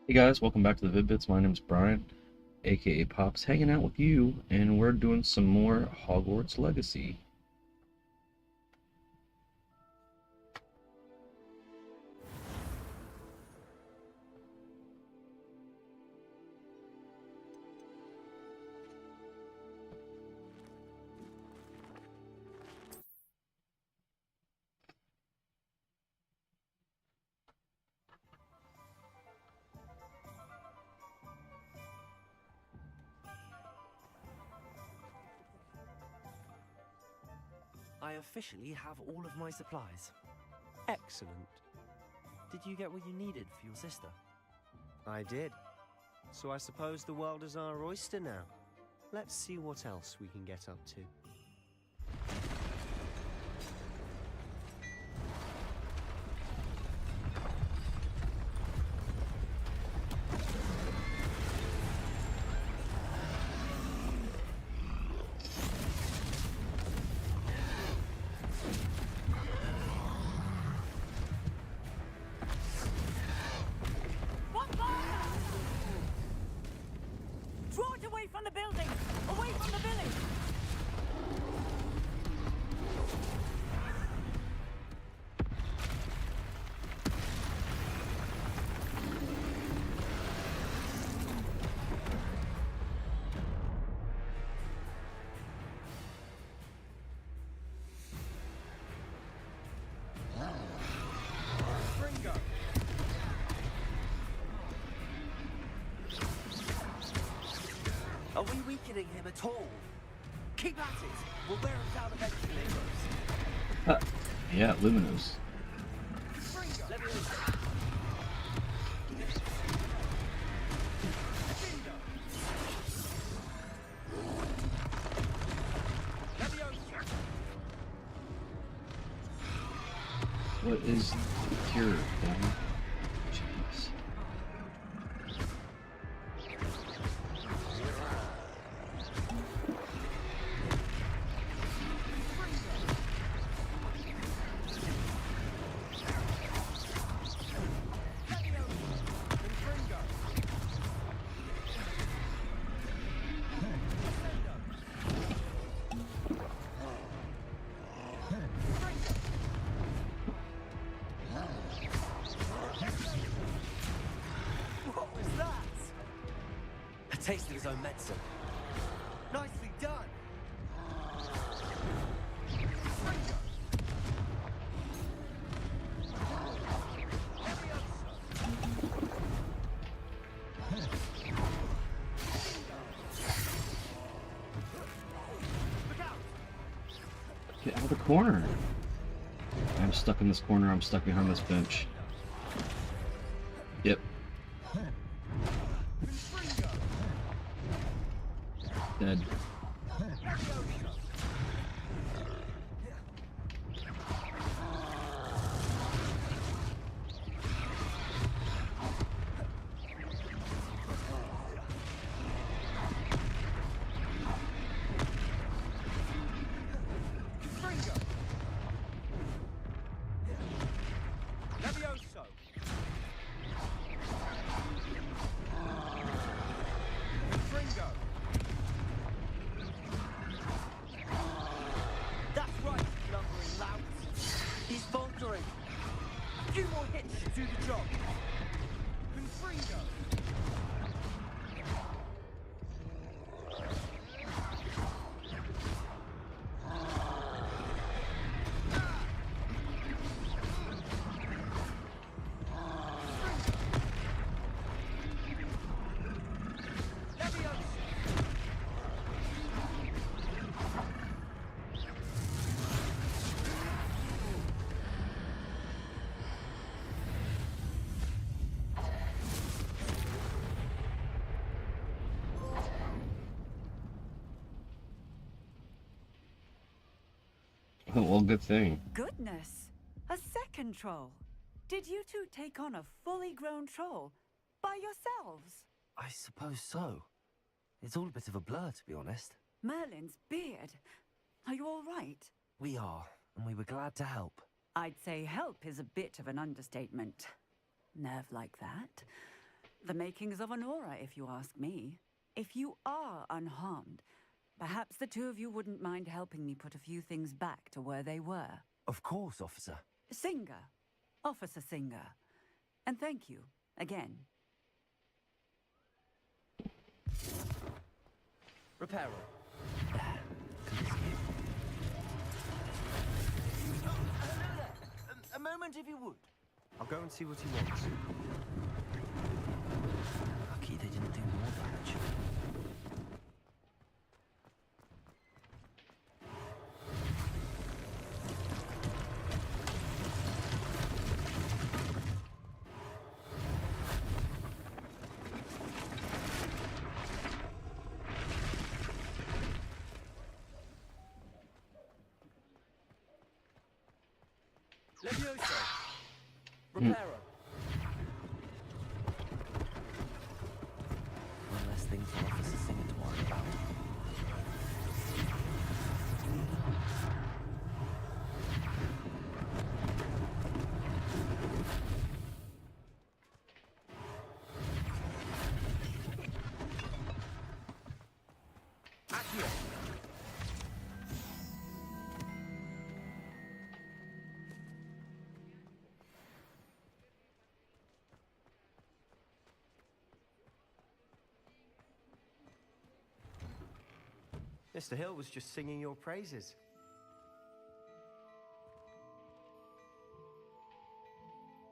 Hey guys, welcome back to the Vid-Bits. My name's Brian, aka Pops, hanging out with you, and we're doing some more Hogwarts Legacy. I officially have all of my supplies. Excellent. Did you get what you needed for your sister? I did. So I suppose the world is our oyster now. Let's see what else we can get up to. Draw it away from the building! Away from the village! Are we weakening him at all? Keep at it! We'll wear him down eventually. Yeah, Luminous. Let me in. What is the cure, then? Jeez. What was that? A taste of his own medicine. Nicely done! Get out of the corner! I'm stuck in this corner, I'm stuck behind this bench. Yep. Dead. That's right, lumbering lout. He's faltering. A few more hits should do the job. Confringo. Well, good thing. Goodness! A second troll! Did you two take on a fully grown troll? By yourselves? I suppose so. It's all a bit of a blur, to be honest. Merlin's beard! Are you all right? We are, and we were glad to help. I'd say help is a bit of an understatement. Nerve like that. The makings of an aura, if you ask me. If you are unharmed, perhaps the two of you wouldn't mind helping me put a few things back to where they were. Of course, officer. Singer. Officer Singer. And thank you, again. Repairer. A moment, if you would. I'll go and see what he wants. Lucky they didn't do more damage. Levioso. Repairer. One less thing for Officer Singer to worry about. Accio. Mr. Hill was just singing your praises.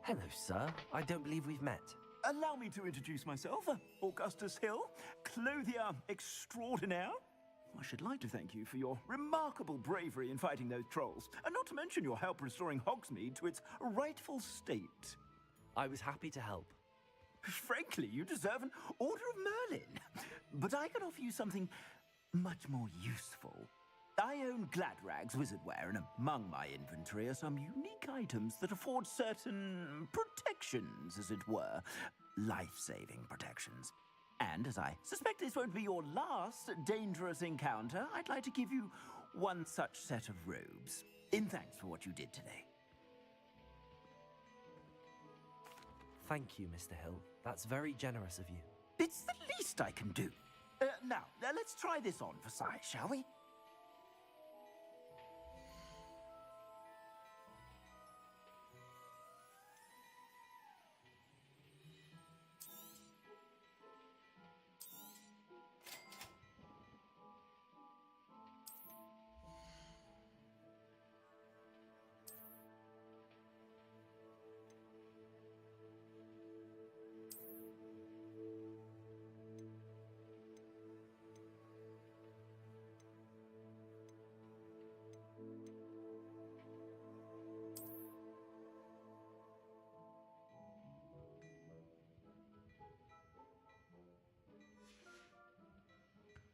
Hello, sir. I don't believe we've met. Allow me to introduce myself, Augustus Hill, clothier extraordinaire. I should like to thank you for your remarkable bravery in fighting those trolls, and not to mention your help restoring Hogsmeade to its rightful state. I was happy to help. Frankly, you deserve an Order of Merlin. But I can offer you something much more useful. I own Gladrag's Wizardware, and among my inventory are some unique items that afford certain protections, as it were. Life-saving protections. And as I suspect this won't be your last dangerous encounter, I'd like to give you one such set of robes, in thanks for what you did today. Thank you, Mr. Hill. That's very generous of you. It's the least I can do. Now, let's try this on for size, shall we?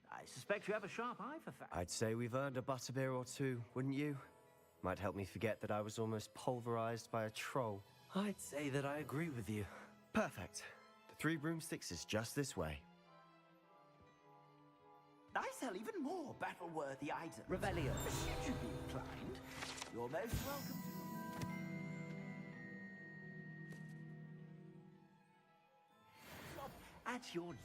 I suspect you have a sharp eye for facts. I'd say we've earned a butterbeer or two, wouldn't you? Might help me forget that I was almost pulverized by a troll. I'd say that I agree with you. Perfect. The 3 broomsticks is just this way. I sell even more battle-worthy items. Revelio. Should you be inclined, you're most welcome to... Shop at your leisure.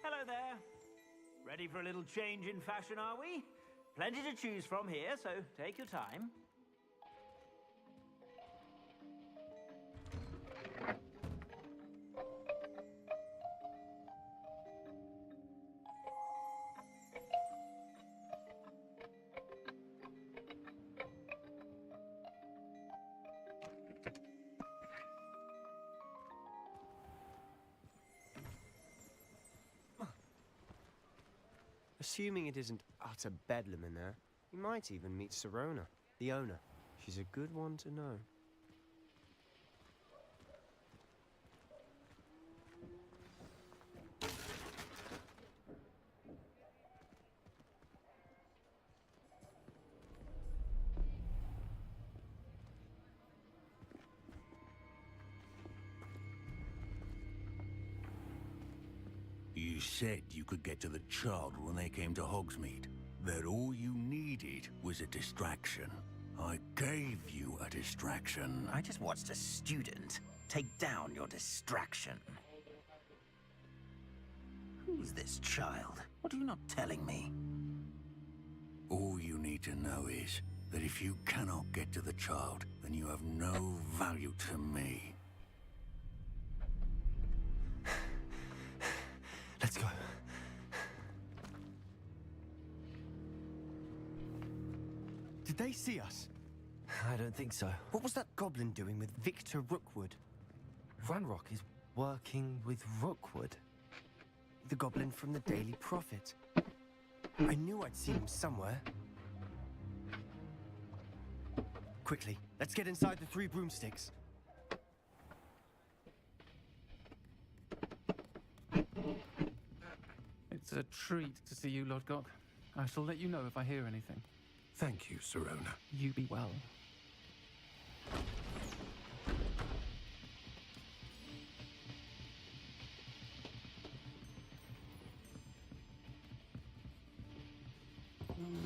Hello there. Ready for a little change in fashion, are we? Plenty to choose from here, so take your time. Assuming it isn't utter bedlam in there, you might even meet Serona, the owner. She's a good one to know. You said you could get to the child when they came to Hogsmeade. That all you needed was a distraction. I gave you a distraction. I just watched a student take down your distraction. Who's this child? What are you not telling me? All you need to know is that if you cannot get to the child, then you have no value to me. Let's go. Did they see us? I don't think so. What was that goblin doing with Victor Rookwood? Ranrock is working with Rookwood. The goblin from the Daily Prophet. I knew I'd seen him somewhere. Quickly, let's get inside the 3 broomsticks. It's a treat to see you, Lodgok. I shall let you know if I hear anything. Thank you, Sirona. You be well.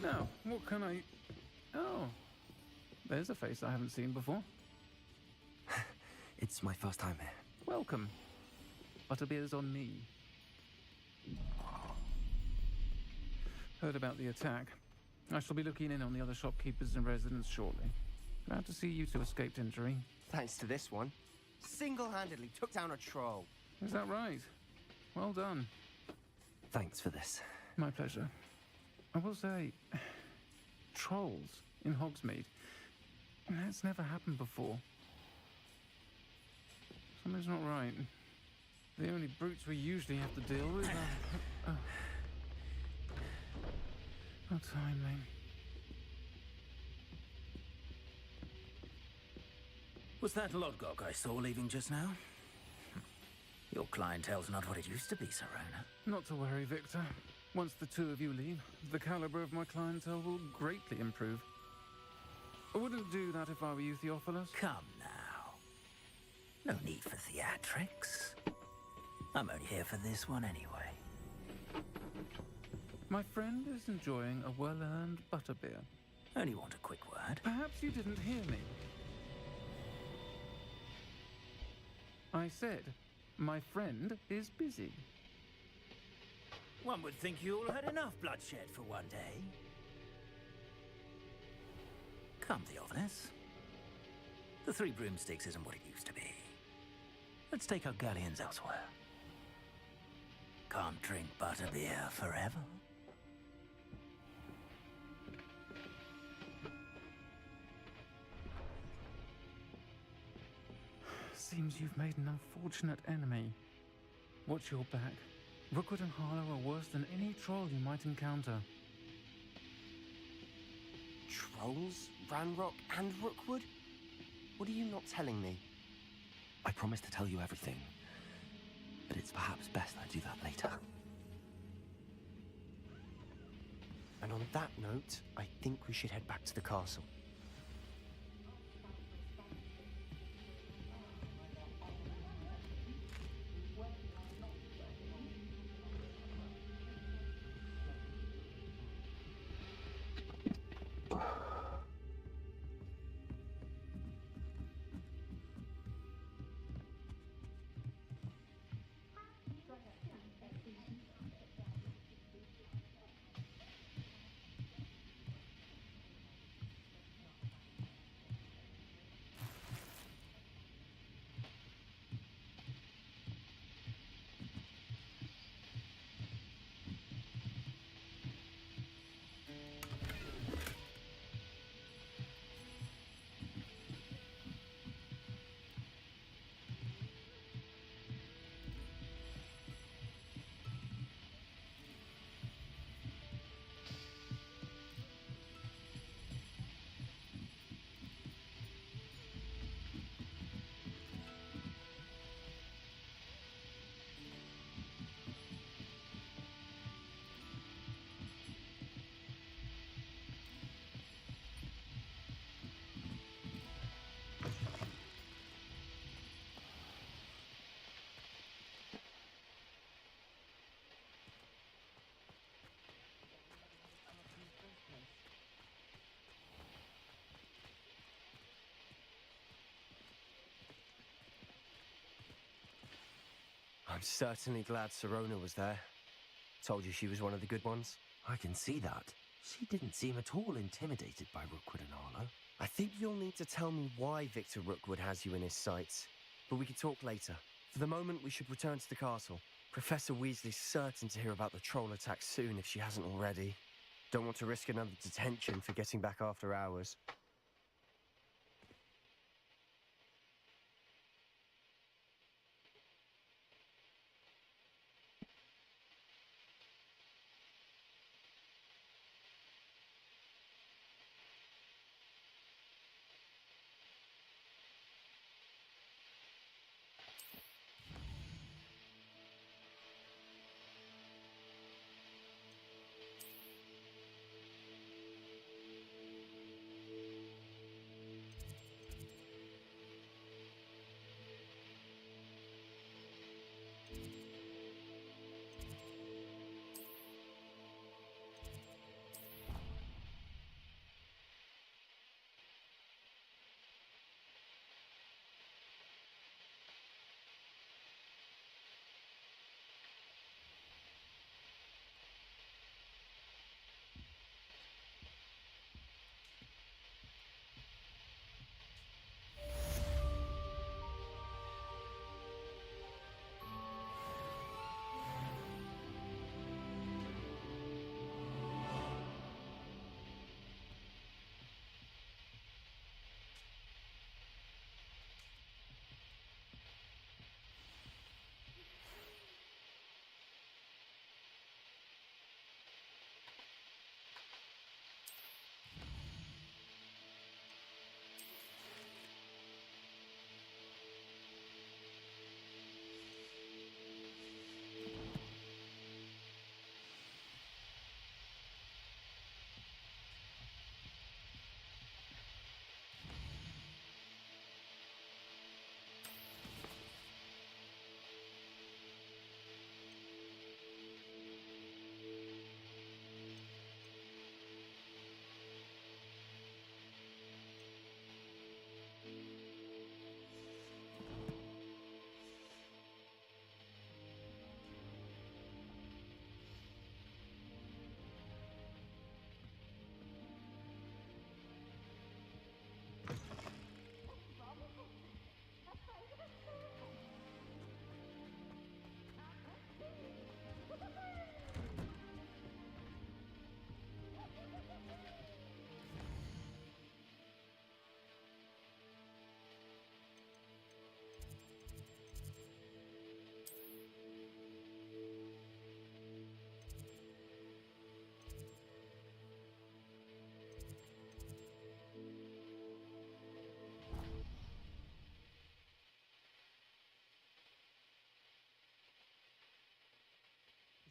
Now, what can I... Oh, there's a face I haven't seen before. It's my first time here. Welcome. Butterbeer's on me. Heard about the attack. I shall be looking in on the other shopkeepers and residents shortly. Glad to see you two escaped injury. Thanks to this one. Single-handedly took down a troll. Is that right? Well done. Thanks for this. My pleasure. I will say, trolls in Hogsmeade. That's never happened before. Something's not right. The only brutes we usually have to deal with are... How timely. Was that Lodgok I saw leaving just now? Your clientele's not what it used to be, Sirona. Not to worry, Victor. Once the two of you leave, the caliber of my clientele will greatly improve. I wouldn't do that if I were you, Theophilus. Come now. No need for theatrics. I'm only here for this one anyway. My friend is enjoying a well-earned butterbeer. Only want a quick word. Perhaps you didn't hear me. I said, my friend is busy. One would think you all had enough bloodshed for one day. Come, Theophilus. The 3 broomsticks isn't what it used to be. Let's take our galleons elsewhere. Can't drink butterbeer forever. Seems you've made an unfortunate enemy. Watch your back. Rookwood and Harlow are worse than any troll you might encounter. Trolls? Ranrock and Rookwood? What are you not telling me? I promise to tell you everything, but it's perhaps best I do that later. And on that note, I think we should head back to the castle. I'm certainly glad Sirona was there. Told you she was one of the good ones. I can see that. She didn't seem at all intimidated by Rookwood and Arlo. I think you'll need to tell me why Victor Rookwood has you in his sights. But we can talk later. For the moment, we should return to the castle. Professor Weasley's certain to hear about the troll attack soon if she hasn't already. Don't want to risk another detention for getting back after hours.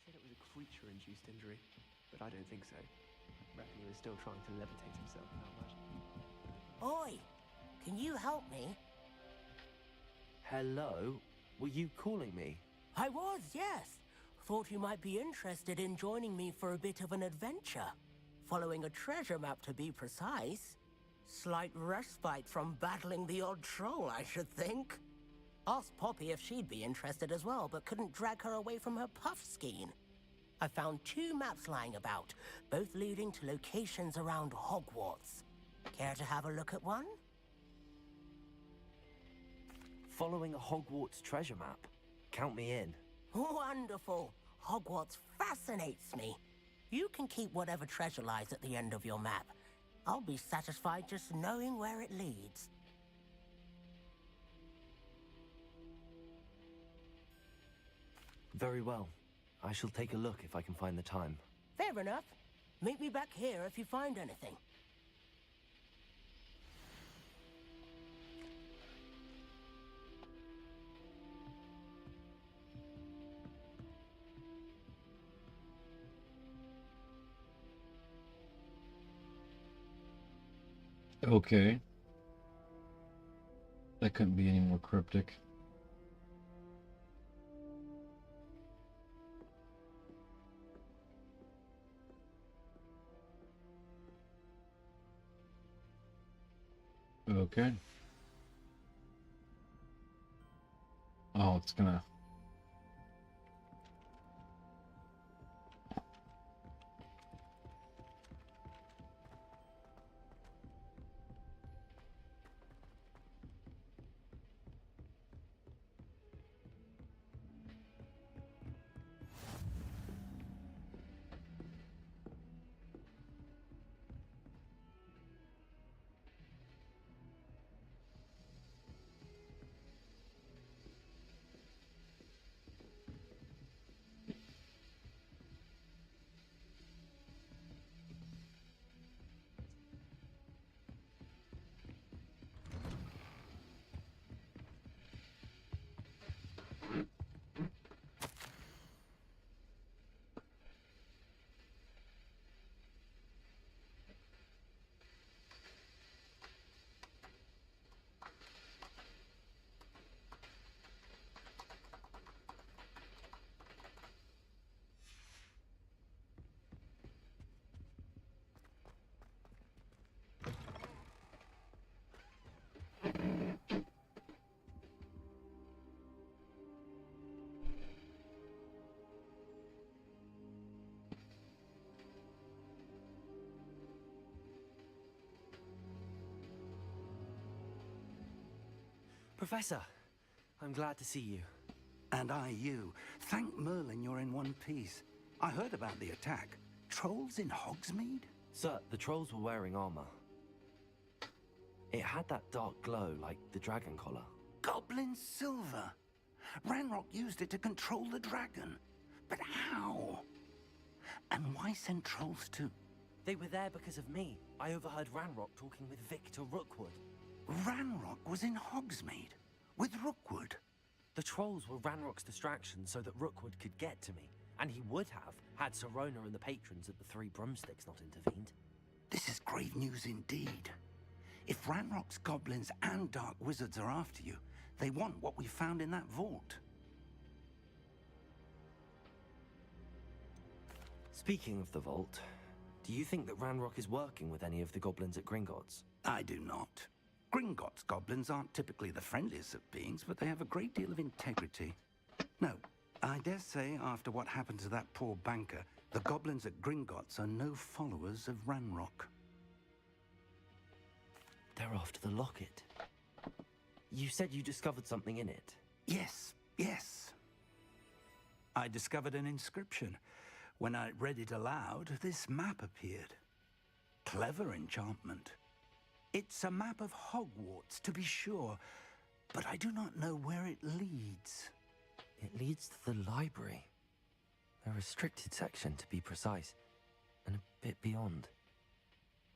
Said it was a creature-induced injury, but I don't think so. Reckon he was still trying to levitate himself without magic. Oi! Can you help me? Hello? Were you calling me? I was, yes. Thought you might be interested in joining me for a bit of an adventure. Following a treasure map, to be precise. Slight respite from battling the odd troll, I should think. Asked Poppy if she'd be interested as well, but couldn't drag her away from her puff skein. I found 2 maps lying about, both leading to locations around Hogwarts. Care to have a look at one? Following a Hogwarts treasure map. Count me in. Wonderful. Hogwarts fascinates me. You can keep whatever treasure lies at the end of your map. I'll be satisfied just knowing where it leads. Very well. I shall take a look if I can find the time. Fair enough. Meet me back here if you find anything. Okay. That couldn't be any more cryptic. Okay. Oh, it's gonna Professor, I'm glad to see you. And I you. Thank Merlin you're in one piece. I heard about the attack. Trolls in Hogsmeade? Sir, the trolls were wearing armor. It had that dark glow like the dragon collar. Goblin silver. Ranrock used it to control the dragon. But how? And why send trolls too? They were there because of me. I overheard Ranrock talking with Victor Rookwood. Ranrock was in Hogsmeade with Rookwood. The trolls were Ranrock's distraction so that Rookwood could get to me. And he would have, had Sirona and the patrons at the Three Broomsticks not intervened. This is grave news indeed. If Ranrock's goblins and dark wizards are after you, they want what we found in that vault. Speaking of the vault, do you think that Ranrock is working with any of the goblins at Gringotts? I do not. Gringotts goblins aren't typically the friendliest of beings, but they have a great deal of integrity. No, I dare say after what happened to that poor banker, the goblins at Gringotts are no followers of Ranrock. They're after the locket. You said you discovered something in it. Yes, yes. I discovered an inscription. When I read it aloud, this map appeared. Clever enchantment. It's a map of Hogwarts, to be sure, but I do not know where it leads. It leads to the library. A restricted section, to be precise, and a bit beyond.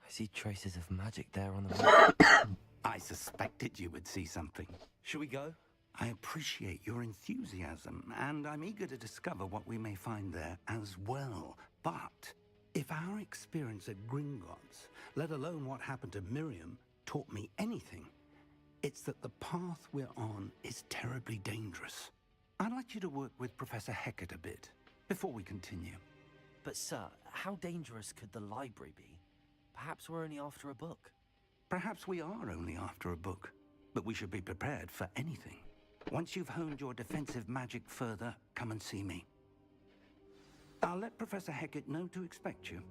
I see traces of magic there on the map. I suspected you would see something. Shall we go? I appreciate your enthusiasm, and I'm eager to discover what we may find there as well. But if our experience at Gringotts, let alone what happened to Miriam, taught me anything, it's that the path we're on is terribly dangerous. I'd like you to work with Professor Hecat a bit before we continue. But sir, how dangerous could the library be? Perhaps we're only after a book. Perhaps we are only after a book, but we should be prepared for anything. Once you've honed your defensive magic further, come and see me. I'll let Professor Hecat know to expect you.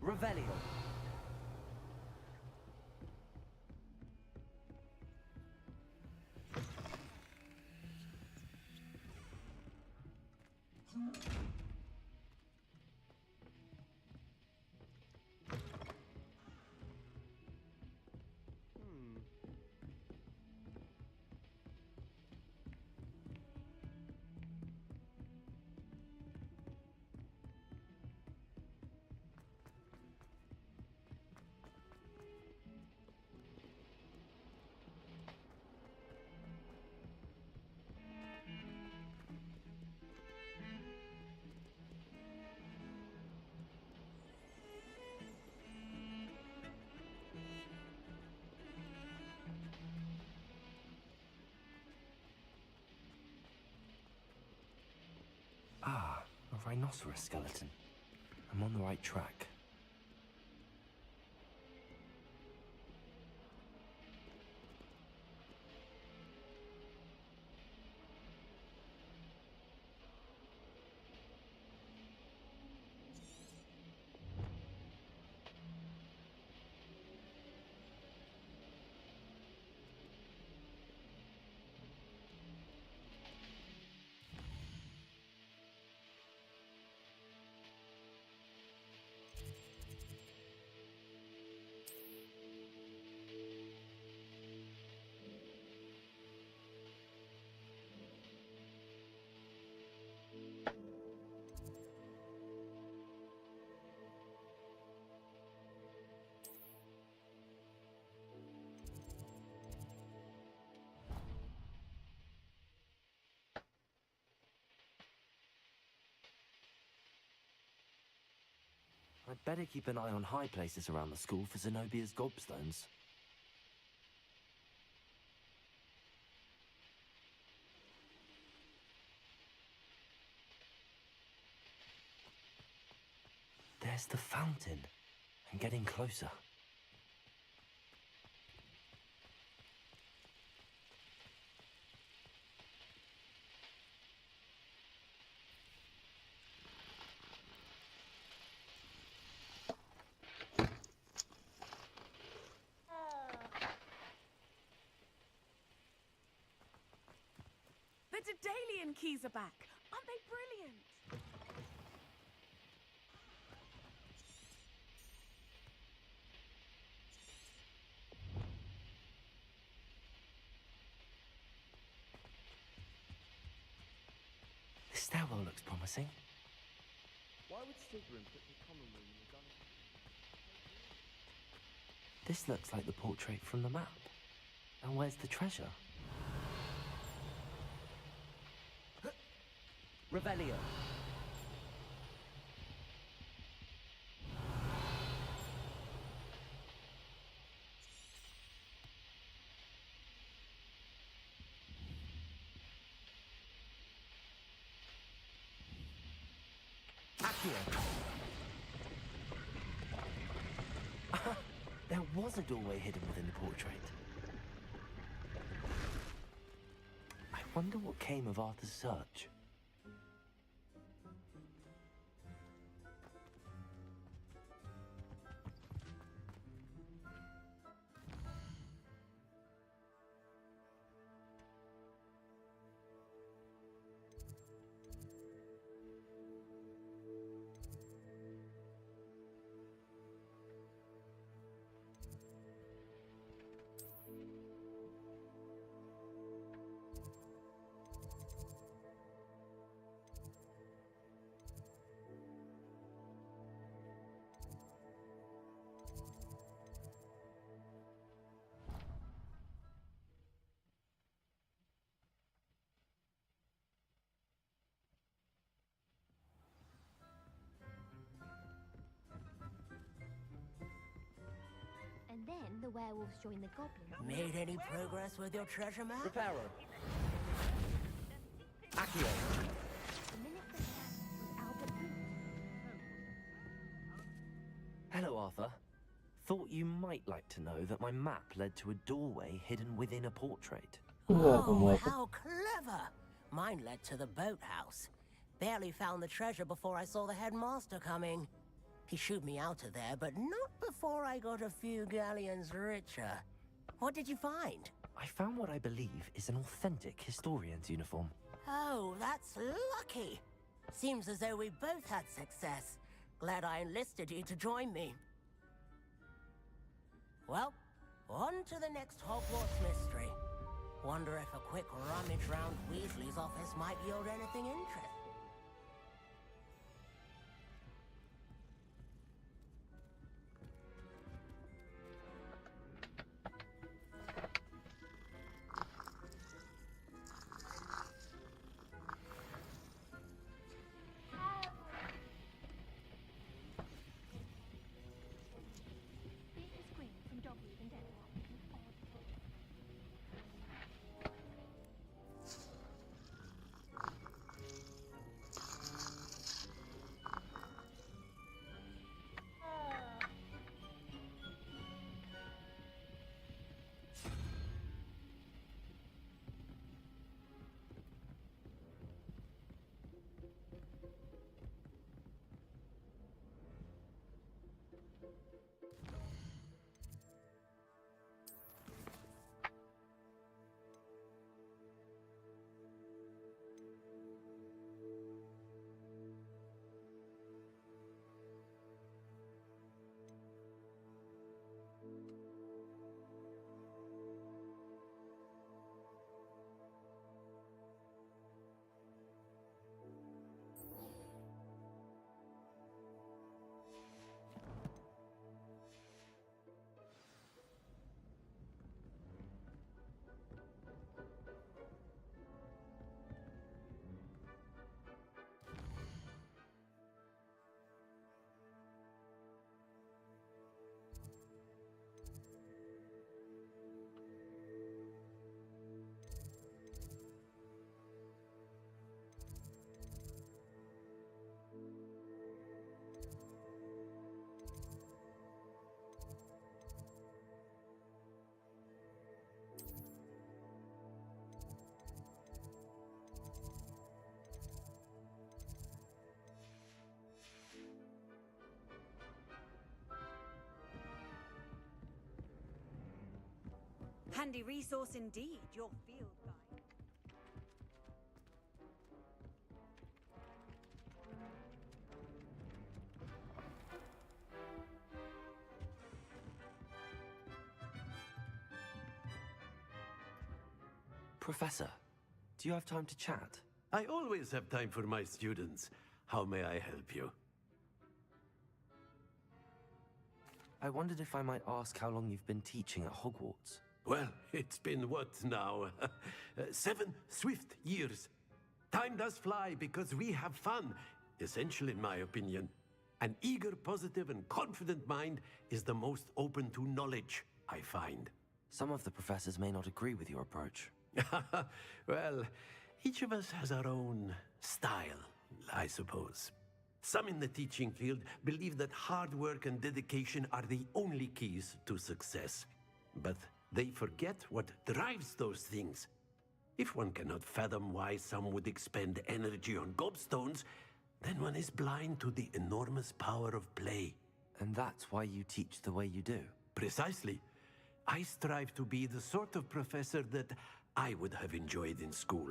Revelio. Ah, a rhinoceros skeleton. I'm on the right track. I'd better keep an eye on high places around the school for Zenobia's gobstones. There's the fountain. I'm getting closer. The Daedalian keys are back. Aren't they brilliant? The stairwell looks promising. Why would Slytherin put the common room in the gun? This looks like the portrait from the map. And where's the treasure? Revelio. There was a doorway hidden within the portrait. I wonder what came of Arthur's search. And then the werewolves join the goblins. Made any progress with your treasure map? Reparo. Accio. The minute the was Albert Root. Hello, Arthur. Thought you might like to know that my map led to a doorway hidden within a portrait. Oh, how clever! Mine led to the boathouse. Barely found the treasure before I saw the headmaster coming. He shooed me out of there, but not before I got a few galleons richer. What did you find? I found what I believe is an authentic historian's uniform. Oh, that's lucky. Seems as though we both had success. Glad I enlisted you to join me. Well, on to the next Hogwarts mystery. Wonder if a quick rummage round Weasley's office might yield anything interesting. Beatrice Green from Dogwood and Deadlock. Handy resource indeed, your field guide. Professor, do you have time to chat? I always have time for my students. How may I help you? I wondered if I might ask how long you've been teaching at Hogwarts. Well, it's been what now? 7 swift years. Time does fly because we have fun, essential in my opinion. An eager, positive, and confident mind is the most open to knowledge, I find. Some of the professors may not agree with your approach. Well, each of us has our own style, I suppose. Some in the teaching field believe that hard work and dedication are the only keys to success. But they forget what drives those things. If one cannot fathom why some would expend energy on gobstones, then one is blind to the enormous power of play. And that's why you teach the way you do? Precisely. I strive to be the sort of professor that I would have enjoyed in school.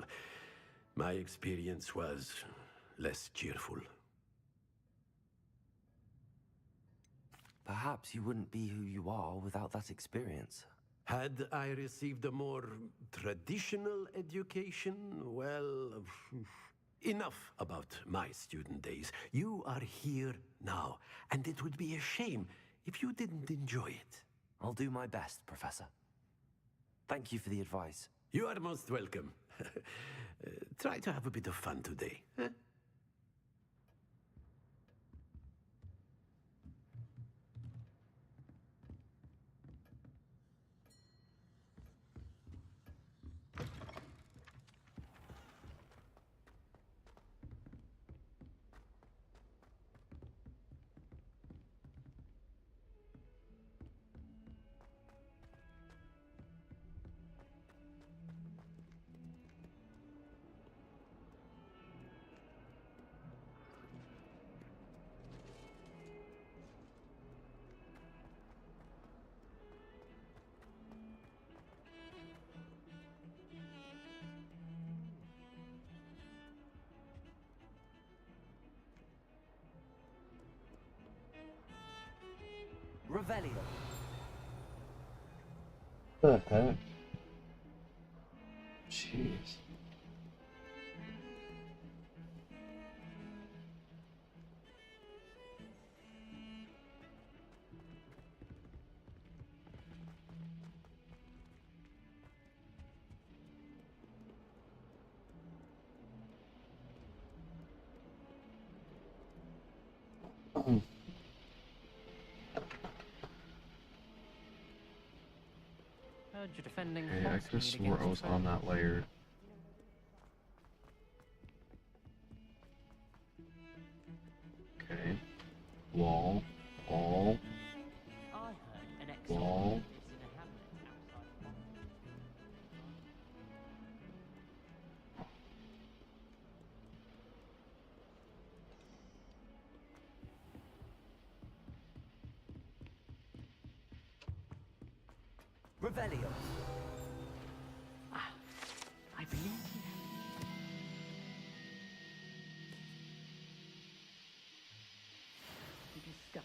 My experience was less cheerful. Perhaps you wouldn't be who you are without that experience. Had I received a more traditional education, well, enough about my student days. You are here now, and it would be a shame if you didn't enjoy it. I'll do my best, Professor. Thank you for the advice. You are most welcome. Try to have a bit of fun today. Huh? Revelio. The heck? Jeez. Heard you're defending. Okay, I could have swore I was on that layer. Okay. Wall. Wall. I heard an ex Wall. lives in a hamlet outside of Revelio. I believe we discuss.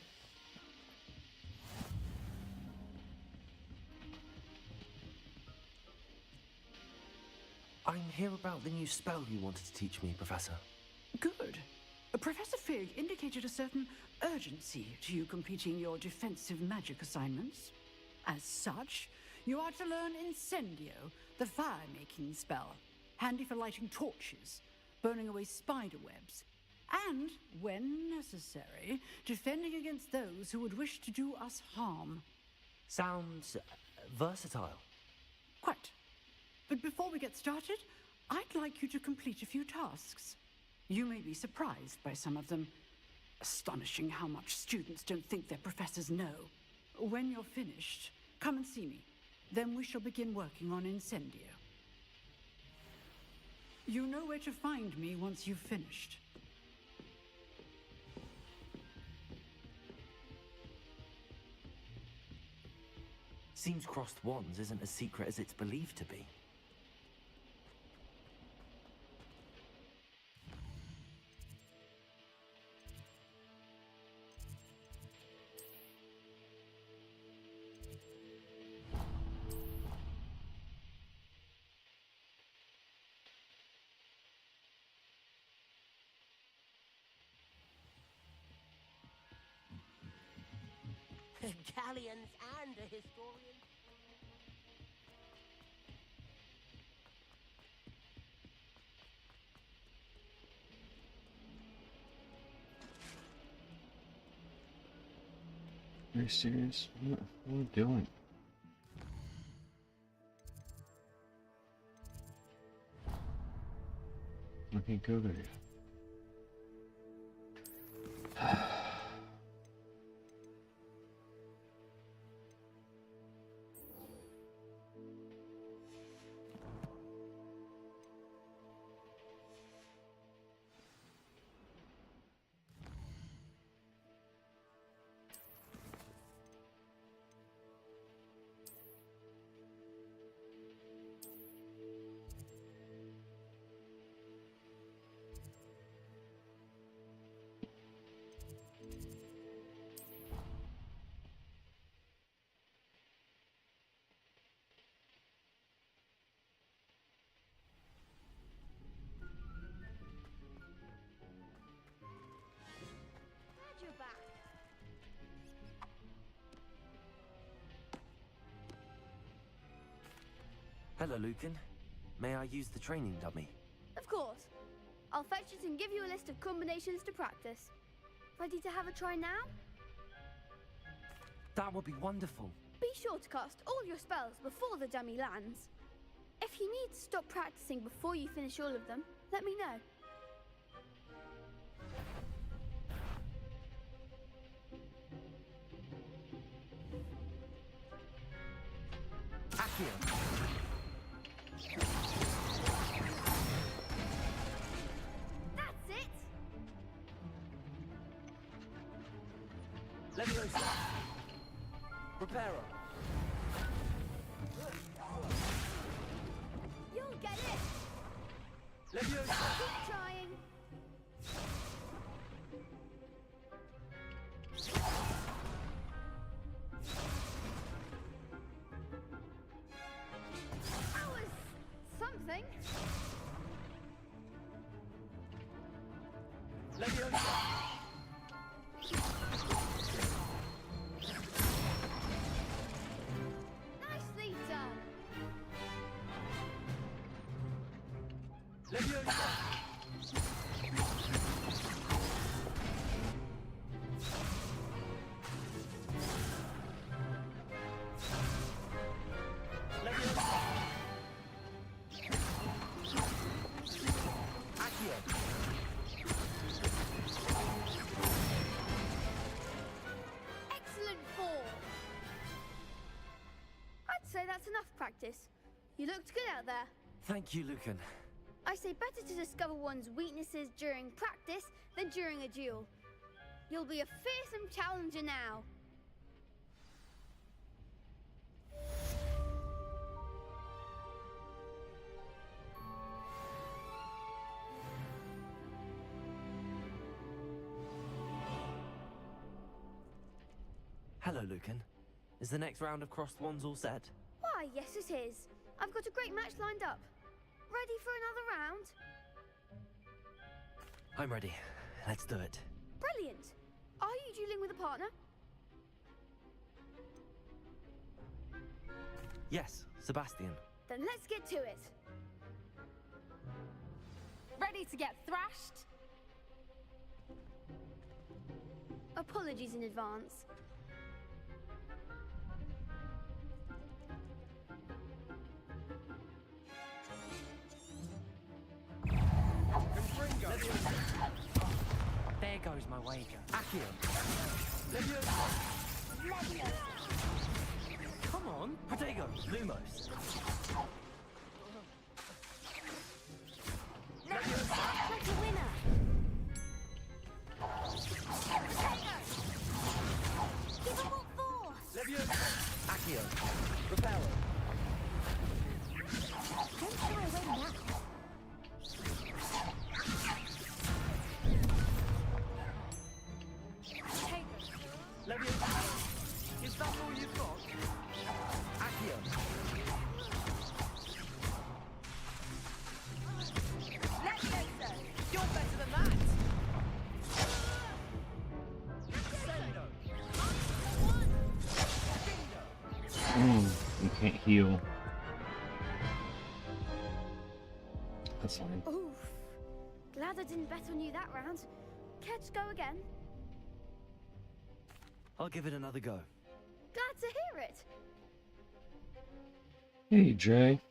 I'm here about the new spell you wanted to teach me, Professor. Good. Professor Fig indicated a certain urgency to you completing your defensive magic assignments. As such, you are to learn Incendio, the fire-making spell, handy for lighting torches, burning away spider webs, and, when necessary, defending against those who would wish to do us harm. Sounds versatile. Quite. But before we get started, I'd like you to complete a few tasks. You may be surprised by some of them. Astonishing how much students don't think their professors know. When you're finished, come and see me. Then we shall begin working on Incendio. You know where to find me once you've finished. Seems crossed wands isn't as secret as it's believed to be. Galleons and a historian. Are you serious? What are we doing? I can't go there yet. Glad you're back. Hello, Lucan. May I use the training dummy? Of course. I'll fetch it and give you a list of combinations to practice. Ready to have a try now? That would be wonderful. Be sure to cast all your spells before the dummy lands. If you need to stop practicing before you finish all of them, let me know. Accio. That's it! Leviosa. Reparo. You'll get it! Leviosa. Keep trying. That was something. Leviosa. Nicely done. Leviosa. Excellent fall. I'd say that's enough practice. You looked good out there. Thank you, Lucan. I say better to discover one's weaknesses during practice than during a duel. You'll be a fearsome challenger now. Hello, Lucan. Is the next round of crossed wands all set? Why, yes it is. I've got a great match lined up. Ready for another round? I'm ready. Let's do it. Brilliant. Are you dueling with a partner? Yes, Sebastian. Then let's get to it. Ready to get thrashed? Apologies in advance. There goes my wager. Accio. Come on. Protego. Lumos. Like a winner. Give 'em what for. Accio. Accio. Reparo. Don't shy away now. Leviosa. Is that all you've got? Accio. Leviosa! You're better than that! You can't heal. That's fine. Oof. Glad I didn't bet on you that round. Care to go again? I'll give it another go. Glad to hear it. Hey, Jay.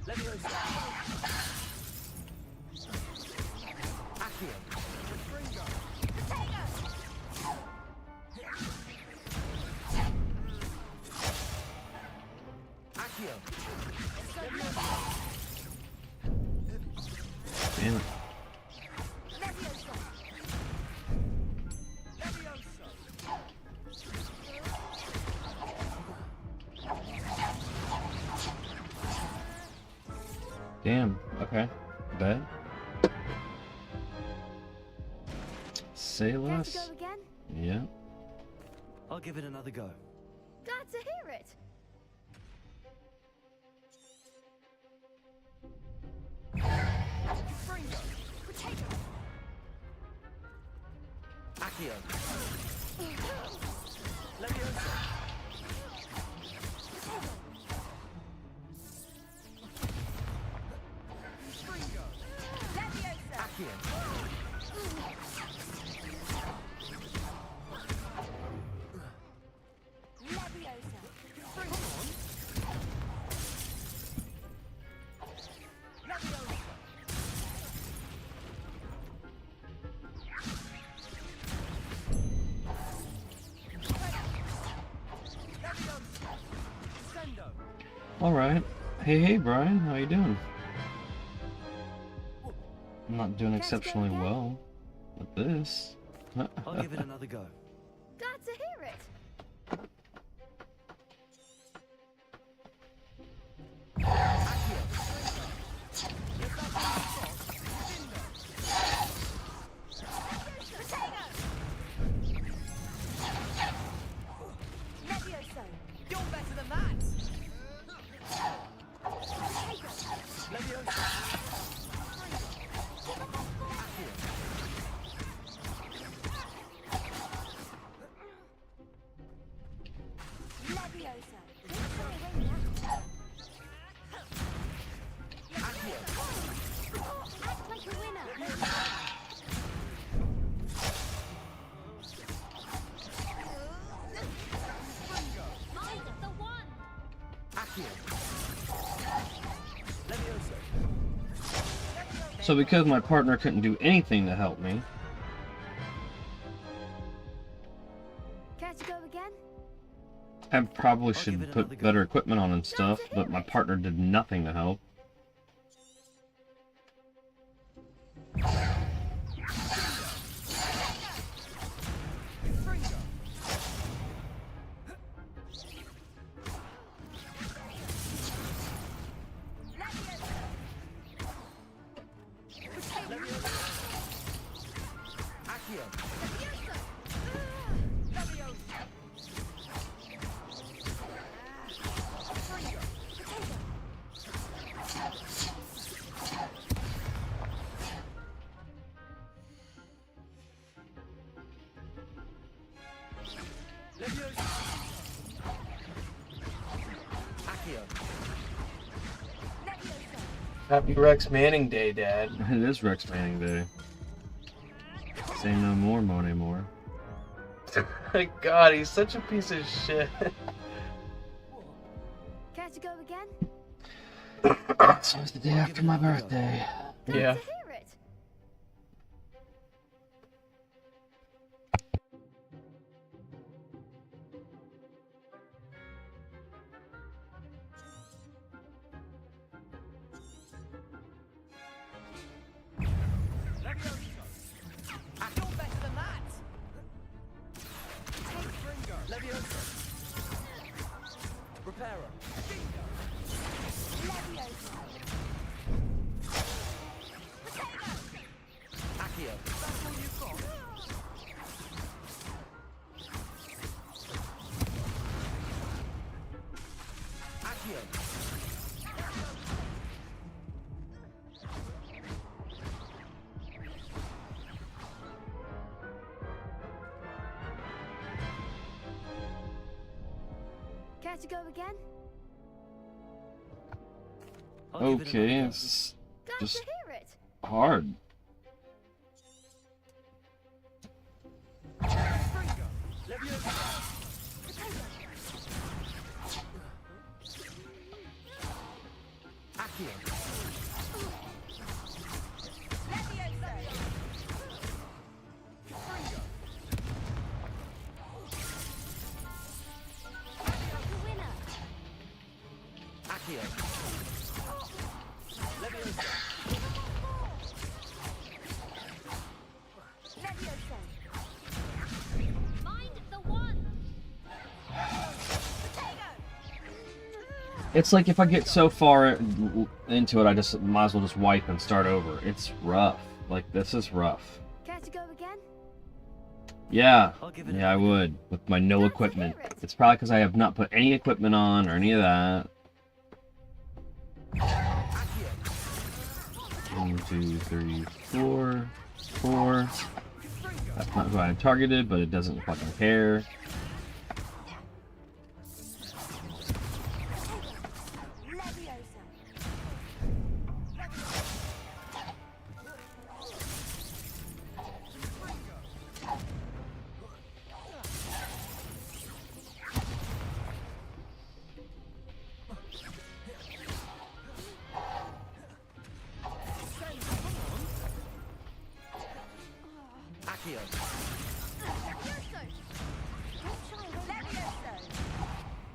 Leviosa. Accio. Accio. Damn it. Damn. Okay. Bet. Say Care less. to go again? Yeah. I'll give it another go. Glad to hear it. Accio. Leviosa. Accio. All right. Hey, Brian. How you doing? I'm not doing exceptionally well with this. I'll give it another go. Glad to hear it. Leviosa! You're better than that! Leviosa. Leviosa. Don't shy away now. Act like a winner. Mind the one. Accio. Leviosa. So because my partner couldn't do anything to help me, Care to go again? I probably should put better equipment on and stuff, but my partner did nothing to help. Happy Rex Manning Day, Dad. It is Rex Manning Day. Say no more, Monet Moore. God, he's such a piece of shit. Care to go again? So it's the day after my birthday. Yeah. To hear it. to go again? Okay, it's Glad just to hear it. hard. It's like if I get so far into it, I just might as well just wipe and start over. It's rough. Like, this is rough. Care to go again? Yeah, I would, with my no equipment. It's probably because I have not put any equipment on or any of that. 1, 2, 3, 4, 4. That's not who I targeted, but it doesn't fucking care.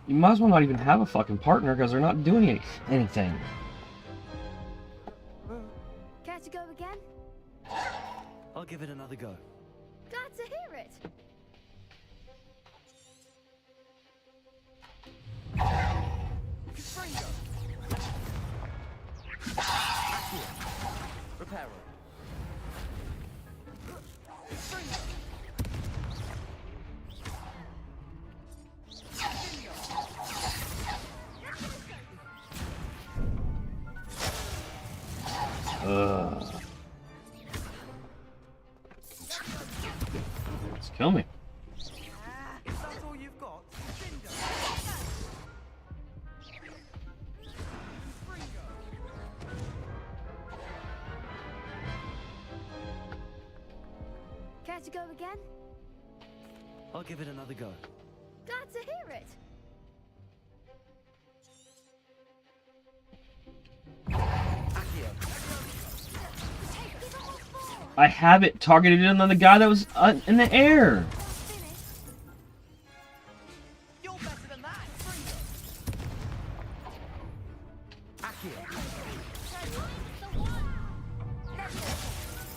You might as well not even have a fucking partner because they're not doing anything. Care to go again? I'll give it another go. Glad to hear it. Reparo. Let's kill me. If that's all you've got, Care to go again? I'll give it another go. Glad to hear it. I have it targeted on the guy that was in the air.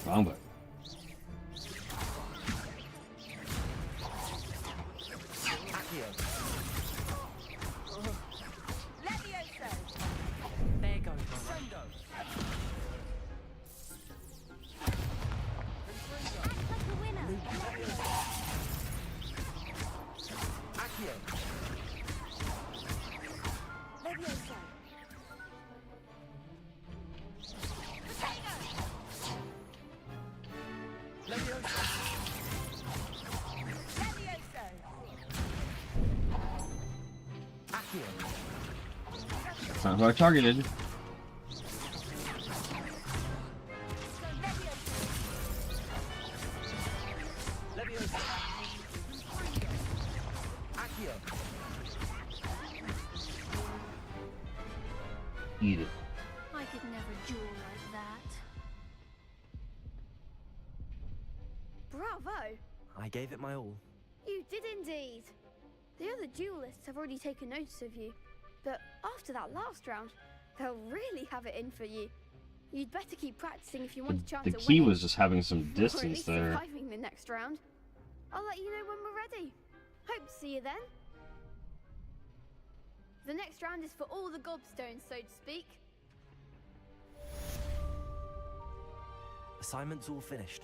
Wrong button. There goes That's not who I targeted. Eat it. I could never duel like that. Bravo! I gave it my all. You did indeed. The other duelists have already taken notice of you, but after that last round, they'll really have it in for you. You'd better keep practicing if you want a chance The at key winning. was just having some Or at distance least there. surviving the next round. I'll let you know when we're ready. Hope to see you then. The next round is for all the gobstones, so to speak. Assignment's all finished.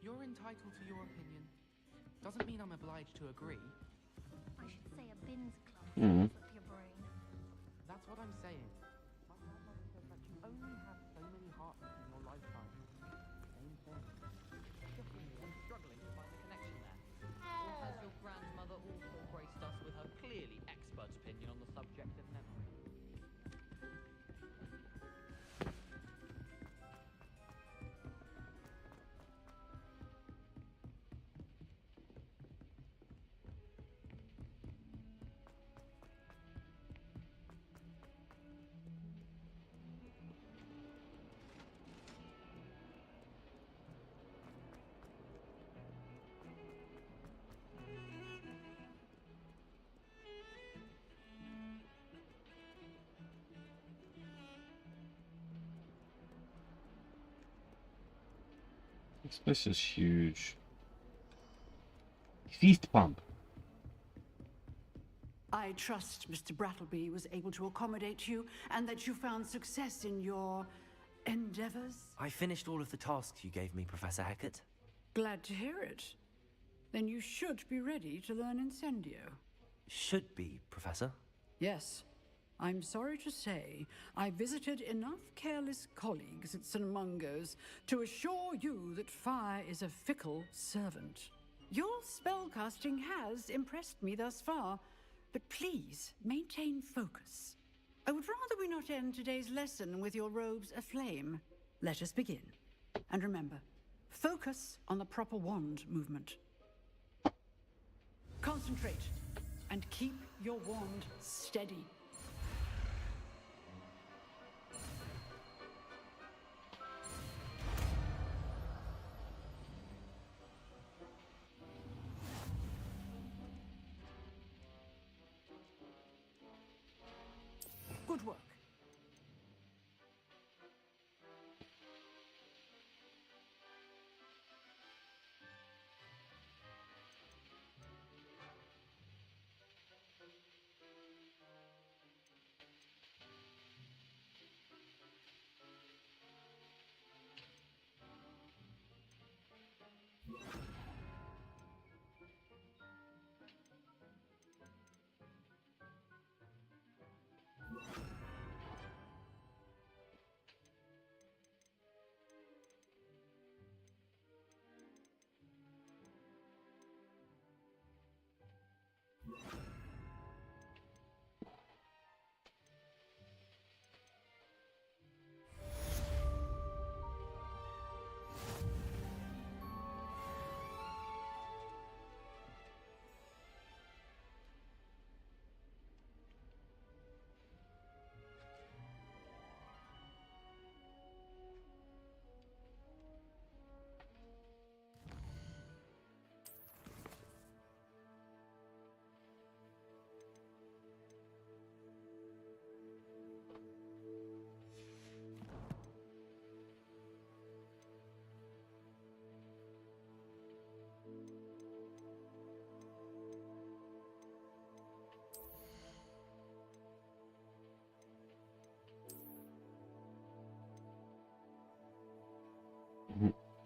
You're entitled to your opinion. Doesn't mean I'm obliged to agree. I should say a bins club Hmm. with your brain. That's what I'm saying. My grandmother said that you only have so many hearts in your lifetime. Same thing. I'm struggling to find the connection there. Or has your grandmother also graced us with her clearly expert opinion on the subject of memory? This place is huge. Feast pump. I trust Mr. Brattleby was able to accommodate you and that you found success in your endeavors. I finished all of the tasks you gave me, Professor Hackett. Glad to hear it. Then you should be ready to learn Incendio. Should be, Professor. Yes. I'm sorry to say, I visited enough careless colleagues at St. Mungo's to assure you that fire is a fickle servant. Your spellcasting has impressed me thus far, but please maintain focus. I would rather we not end today's lesson with your robes aflame. Let us begin. And remember, focus on the proper wand movement. Concentrate and keep your wand steady. Good work.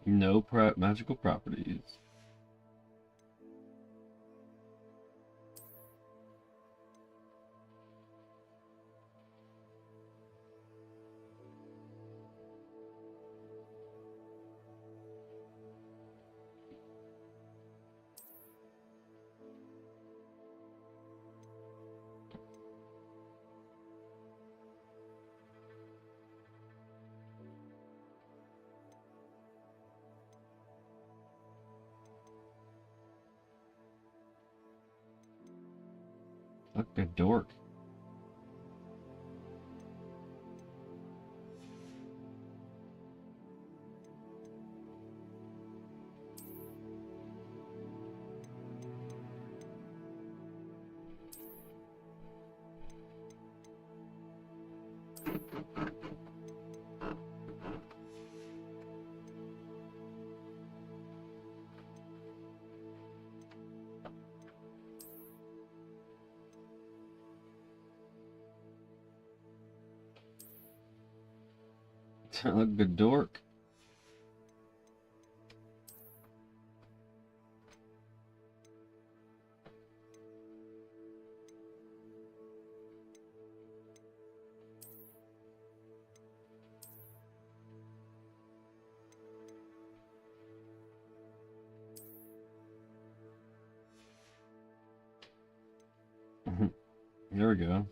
No magical properties. Like a dork. Like a dork. There we go.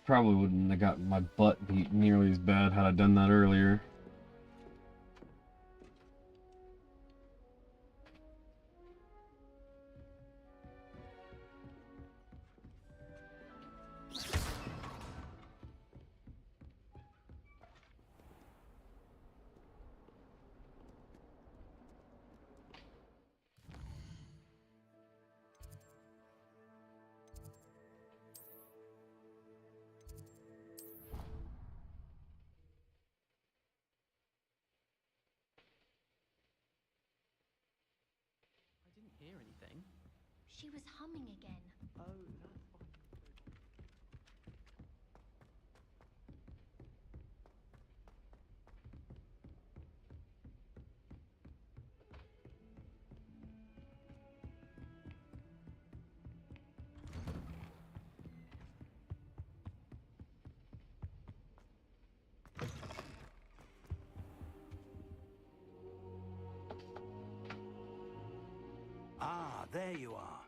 Probably wouldn't have gotten my butt beat nearly as bad had I done that earlier. I didn't hear anything. She was humming again. Oh, that's fine. Ah, there you are.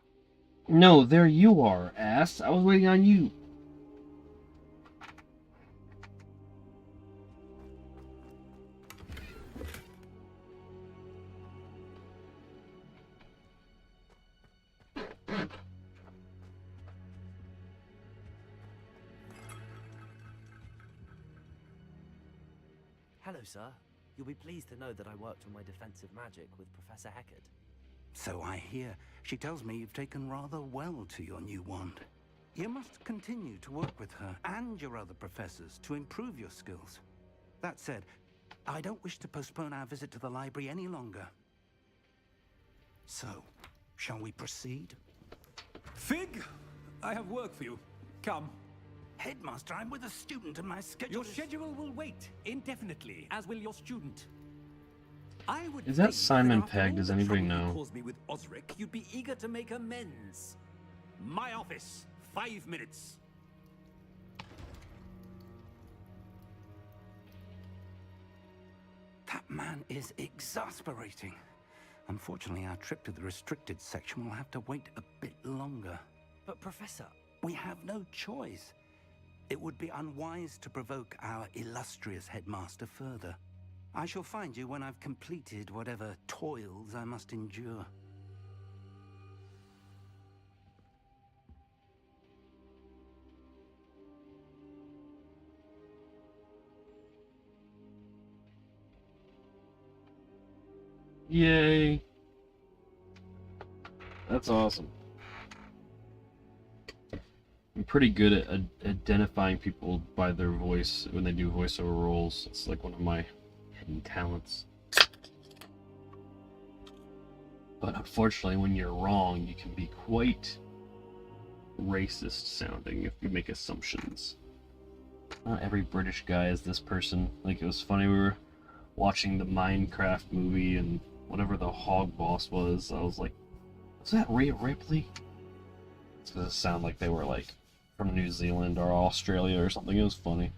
No, there you are, ass. I was waiting on you. Hello, sir. You'll be pleased to know that I worked on my defensive magic with Professor Heckard. So I hear. She tells me you've taken rather well to your new wand. You must continue to work with her and your other professors to improve your skills. That said, I don't wish to postpone our visit to the library any longer. So, shall we proceed? Fig, I have work for you. Come. Headmaster, I'm with a student and my schedule Your schedule will wait indefinitely, as will your student. I would Is that think Simon after Pegg? all Does the anybody trouble you know? caused me with Osric, you'd be eager to make amends. My office, 5 minutes. That man is exasperating. Unfortunately, our trip to the restricted section will have to wait a bit longer. But, Professor... We have no choice. It would be unwise to provoke our illustrious headmaster further. I shall find you when I've completed whatever toils I must endure. Yay. That's awesome. I'm pretty good at identifying people by their voice when they do voiceover roles. It's like one of my hidden talents. But unfortunately, when you're wrong, you can be quite racist sounding if you make assumptions. Not every British guy is this person. Like, it was funny, we were watching the Minecraft movie and whatever the hog boss was, I was like, was that Rhea Ripley? It's because it sounded like they were like from New Zealand or Australia or something. It was funny.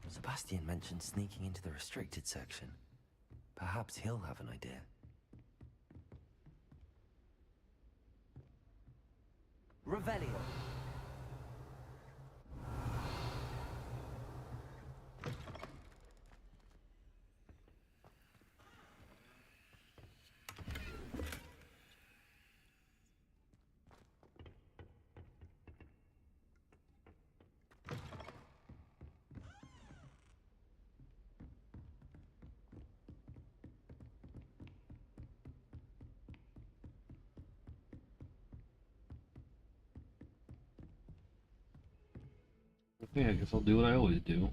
Sebastian mentioned sneaking into the restricted section. Perhaps he'll have an idea. Revelio. Yeah, I guess I'll do what I always do.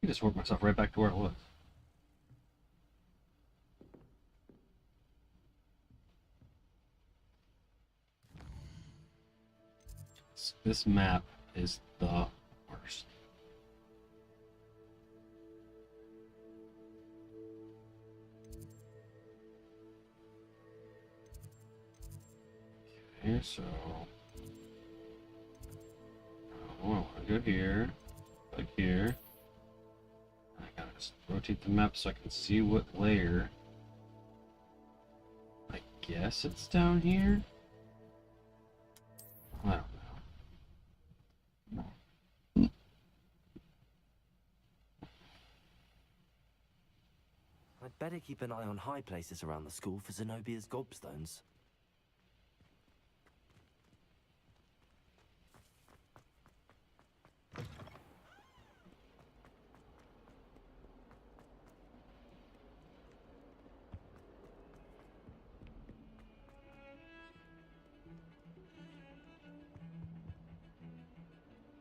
I just work myself right back to where I was. This map is the worst. Okay, so I want to go here, like here. I gotta just rotate the map so I can see what layer. I guess it's down here. I don't know. I'd better keep an eye on high places around the school for Zenobia's gobstones.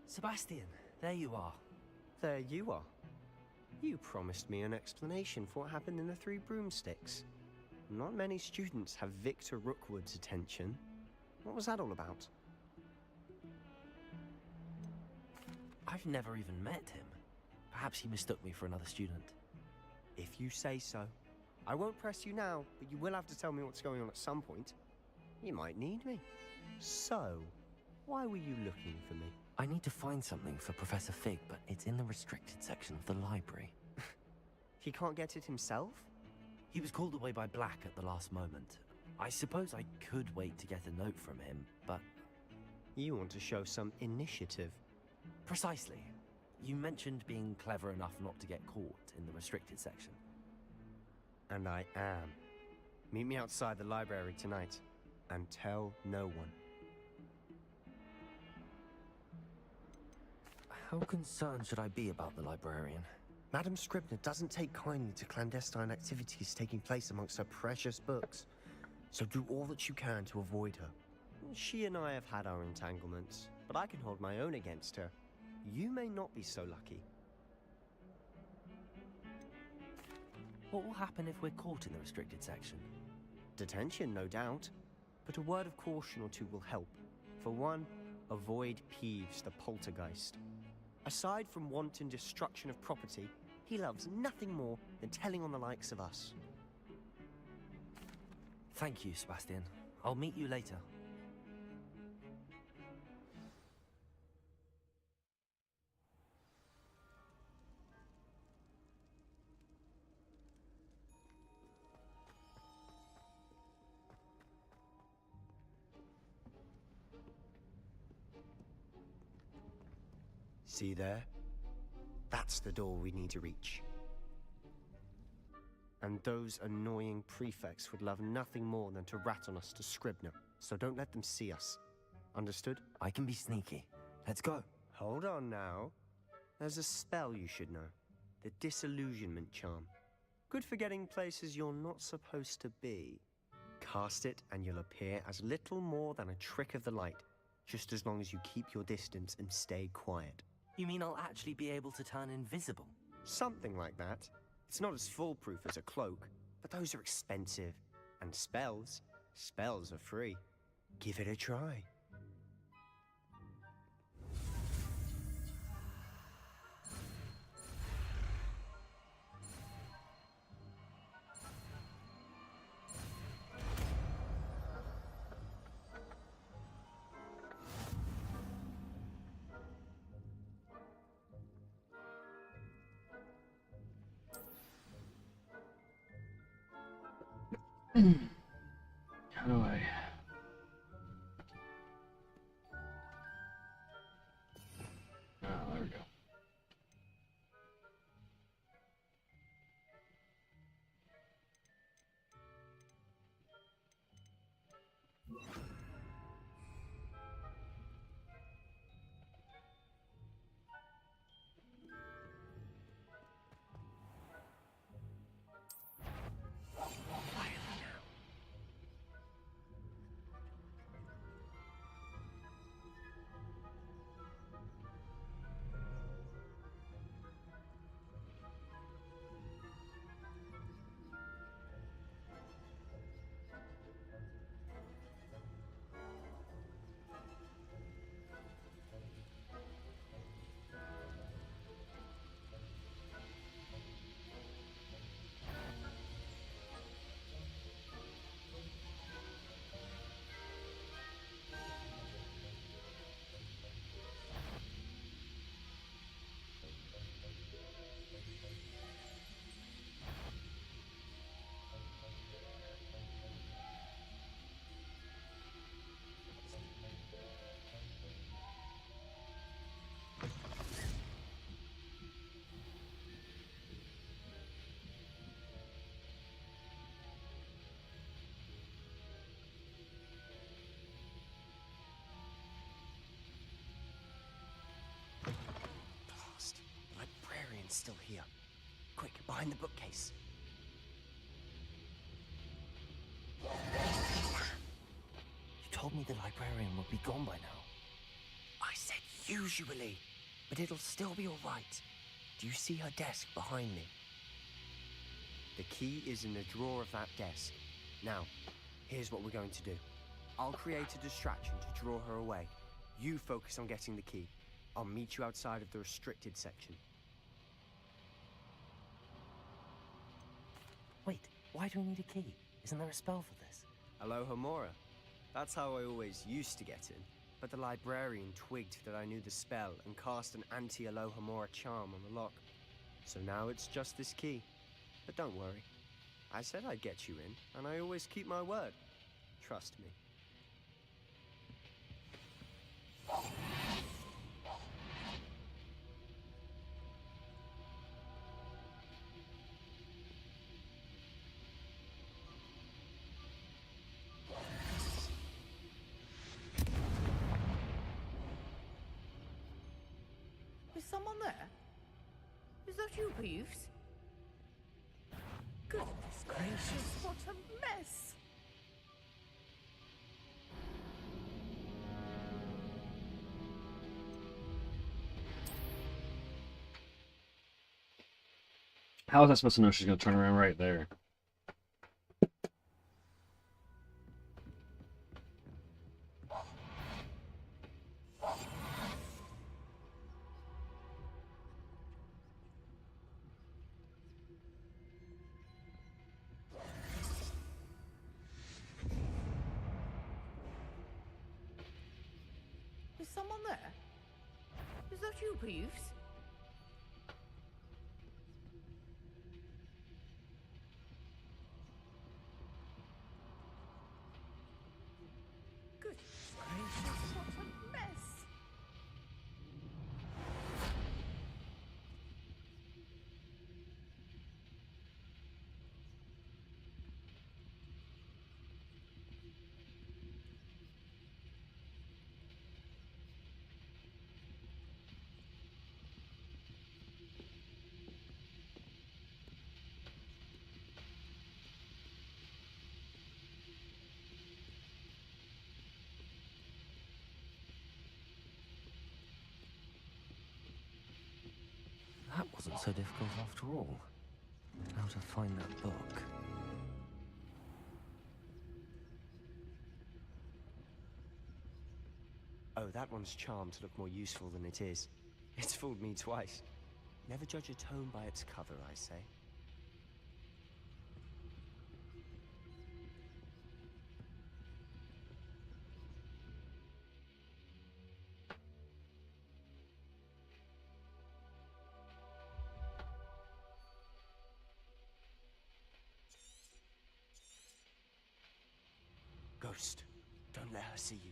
Sebastian, there you are. There you are. You promised me an explanation for what happened in the Three Broomsticks. Not many students have Victor Rookwood's attention. What was that all about? I've never even met him. Perhaps he mistook me for another student. If you say so. I won't press you now, but you will have to tell me what's going on at some point. You might need me. So, why were you looking for me? I need to find something for Professor Fig, but it's in the restricted section of the library. He can't get it himself? He was called away by Black at the last moment. I suppose I could wait to get a note from him, but... You want to show some initiative. Precisely. You mentioned being clever enough not to get caught in the restricted section. And I am. Meet me outside the library tonight, and tell no one. How concerned should I be about the librarian? Madam Scribner doesn't take kindly to clandestine activities taking place amongst her precious books. So do all that you can to avoid her. She and I have had our entanglements, but I can hold my own against her. You may not be so lucky. What will happen if we're caught in the restricted section? Detention, no doubt. But a word of caution or two will help. For one, avoid Peeves, the poltergeist. Aside from wanton destruction of property, he loves nothing more than telling on the likes of us. Thank you, Sebastian. I'll meet you later. See there? That's the door we need to reach. And those annoying prefects would love nothing more than to rat on us to Scribner, so don't let them see us. Understood? I can be sneaky. Let's go. Hold on now. There's a spell you should know. The Disillusionment Charm. Good for getting places you're not supposed to be. Cast it and you'll appear as little more than a trick of the light, just as long as you keep your distance and stay quiet. You mean I'll actually be able to turn invisible? Something like that. It's not as foolproof as a cloak, but those are expensive. And spells are free. Give it a try. How do I... Oh, there we go. It's still here. Quick, behind the bookcase. You told me the librarian would be gone by now. I said usually, but it'll still be all right. Do you see her desk behind me? The key is in the drawer of that desk. Now, here's what we're going to do. I'll create a distraction to draw her away. You focus on getting the key. I'll meet you outside of the restricted section. Wait, why do we need a key? Isn't there a spell for this? Aloha Mora. That's how I always used to get in. But the librarian twigged that I knew the spell and cast an anti-Aloha Mora charm on the lock. So now it's just this key. But don't worry. I said I'd get you in, and I always keep my word. Trust me. Is someone there? Is that you, Peeves? Goodness gracious, what a mess! How was I supposed to know she's going to turn around right there? Is someone there? Is that you, Peeves? Goodness gracious, what a mess! That wasn't so difficult after all. How to find that book. Oh, that one's charmed to look more useful than it is. It's fooled me twice. Never judge a tome by its cover, I say. Ghost, don't let her see you.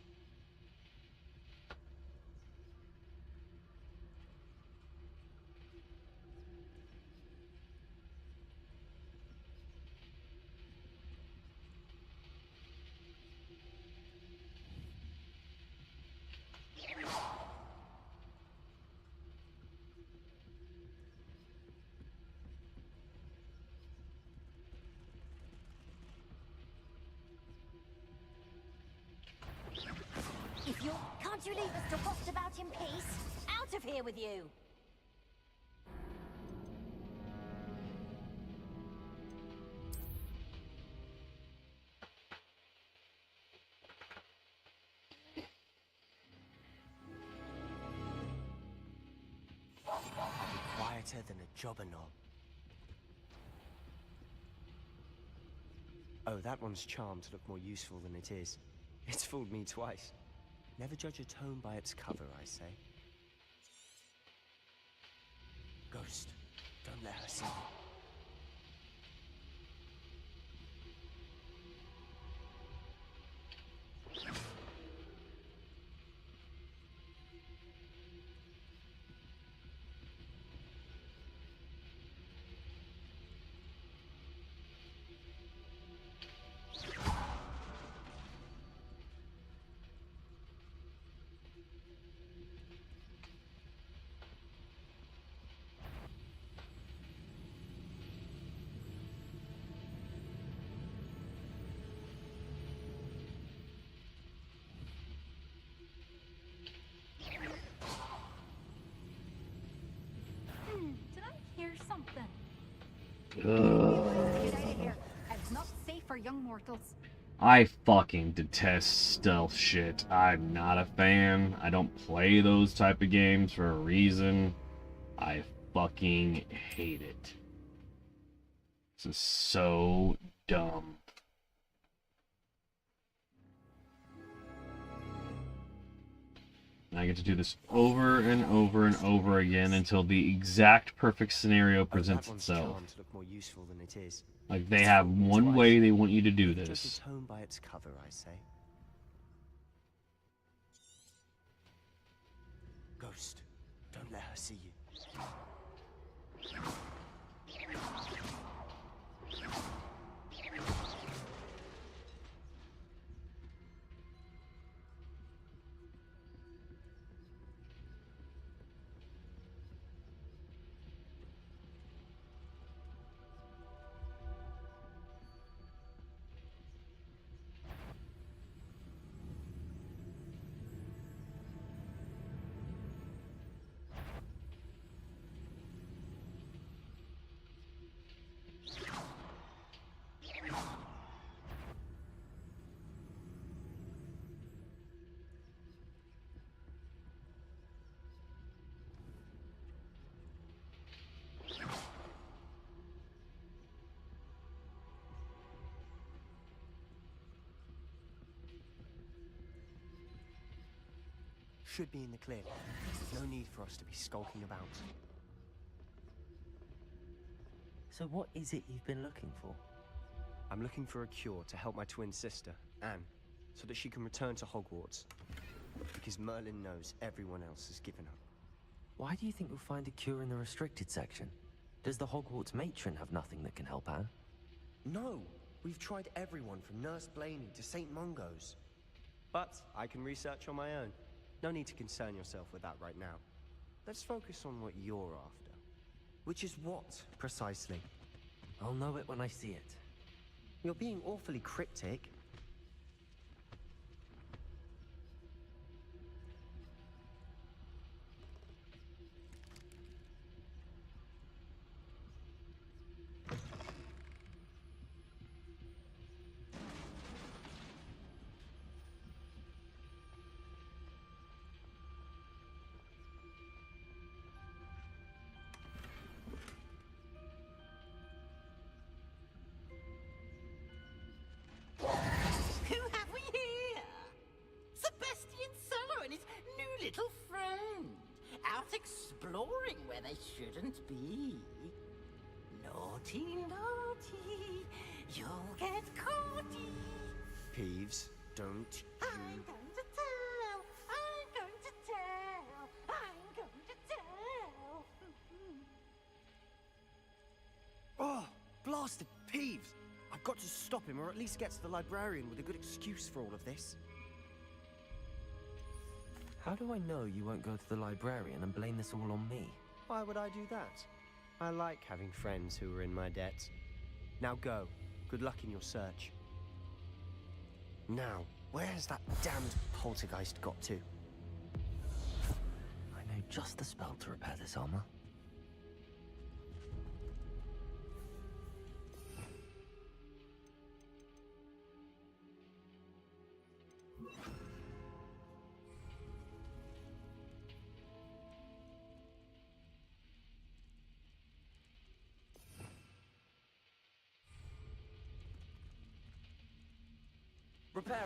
Can't you leave us to rot about in peace? Out of here with you! Quieter than a jobber knob. Oh, that one's charmed to look more useful than it is. It's fooled me twice. Never judge a tome by its cover, I say. Ghost, don't let her see you. something. Ugh. Get out of here. It's not safe for young mortals. I fucking detest stealth shit. I'm not a fan. I don't play those type of games for a reason. I fucking hate it. This is so dumb. And I get to do this over and over and over again until the exact perfect scenario presents itself. To look more useful than it is. Like, they have one way they want you to do Just this. atone by its cover, I say. Ghost, don't let her see you. Should be in the clear. No need for us to be skulking about. So what is it you've been looking for? I'm looking for a cure to help my twin sister, Anne, so that she can return to Hogwarts. Because Merlin knows everyone else has given up. Why do you think we'll find a cure in the restricted section? Does the Hogwarts matron have nothing that can help Anne? No! We've tried everyone from Nurse Blaney to St. Mungo's. But I can research on my own. No need to concern yourself with that right now. Let's focus on what you're after. Which is what, precisely? I'll know it when I see it. You're being awfully cryptic. Who have we here? Sebastian Cello and his new little friend. Out exploring where they shouldn't be. Naughty, naughty. You'll get caughty. Peeves, don't I'm going to tell. I'm going to tell. I'm going to tell. Oh, blasted Peeves! I've got to stop him, or at least get to the librarian with a good excuse for all of this. How do I know you won't go to the librarian and blame this all on me? Why would I do that? I like having friends who are in my debt. Now go. Good luck in your search. Now, where has that damned poltergeist got to? I know just the spell to repair this armor. Repairer.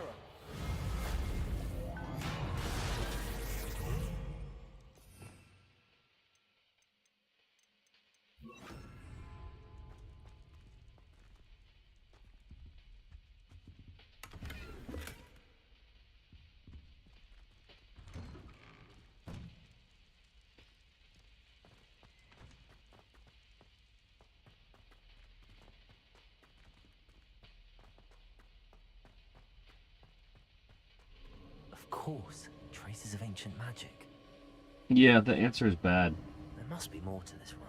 Of course, traces of ancient magic. Yeah, the answer is bad. There must be more to this room.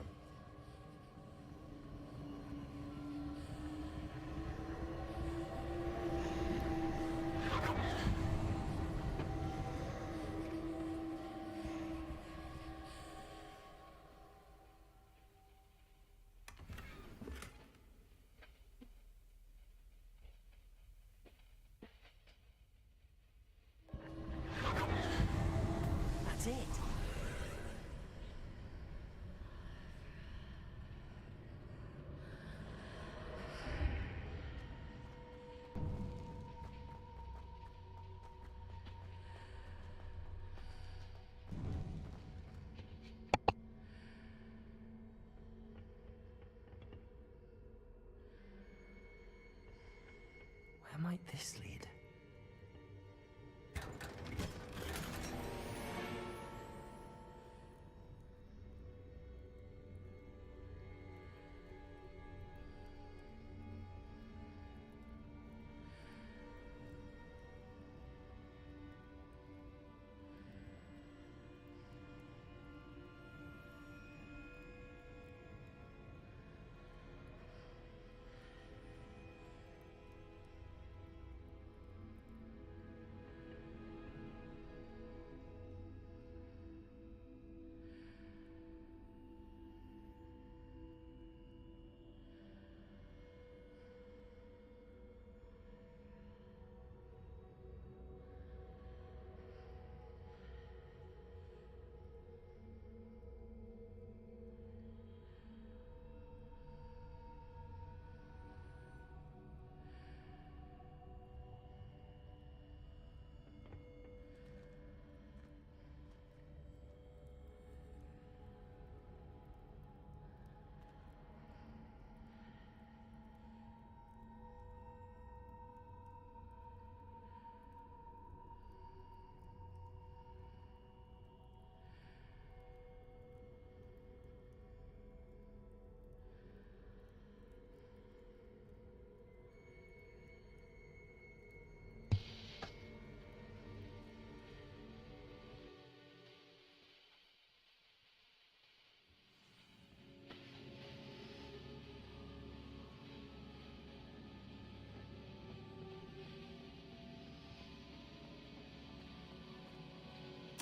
might this lead?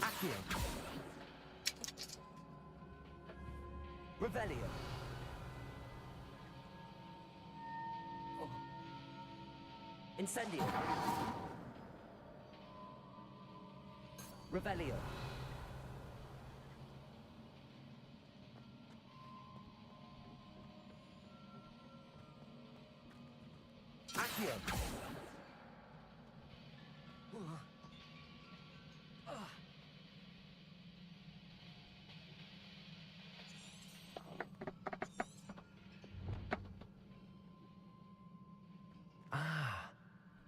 Accio. Revelio. Oh. Incendio. Revelio. Accio.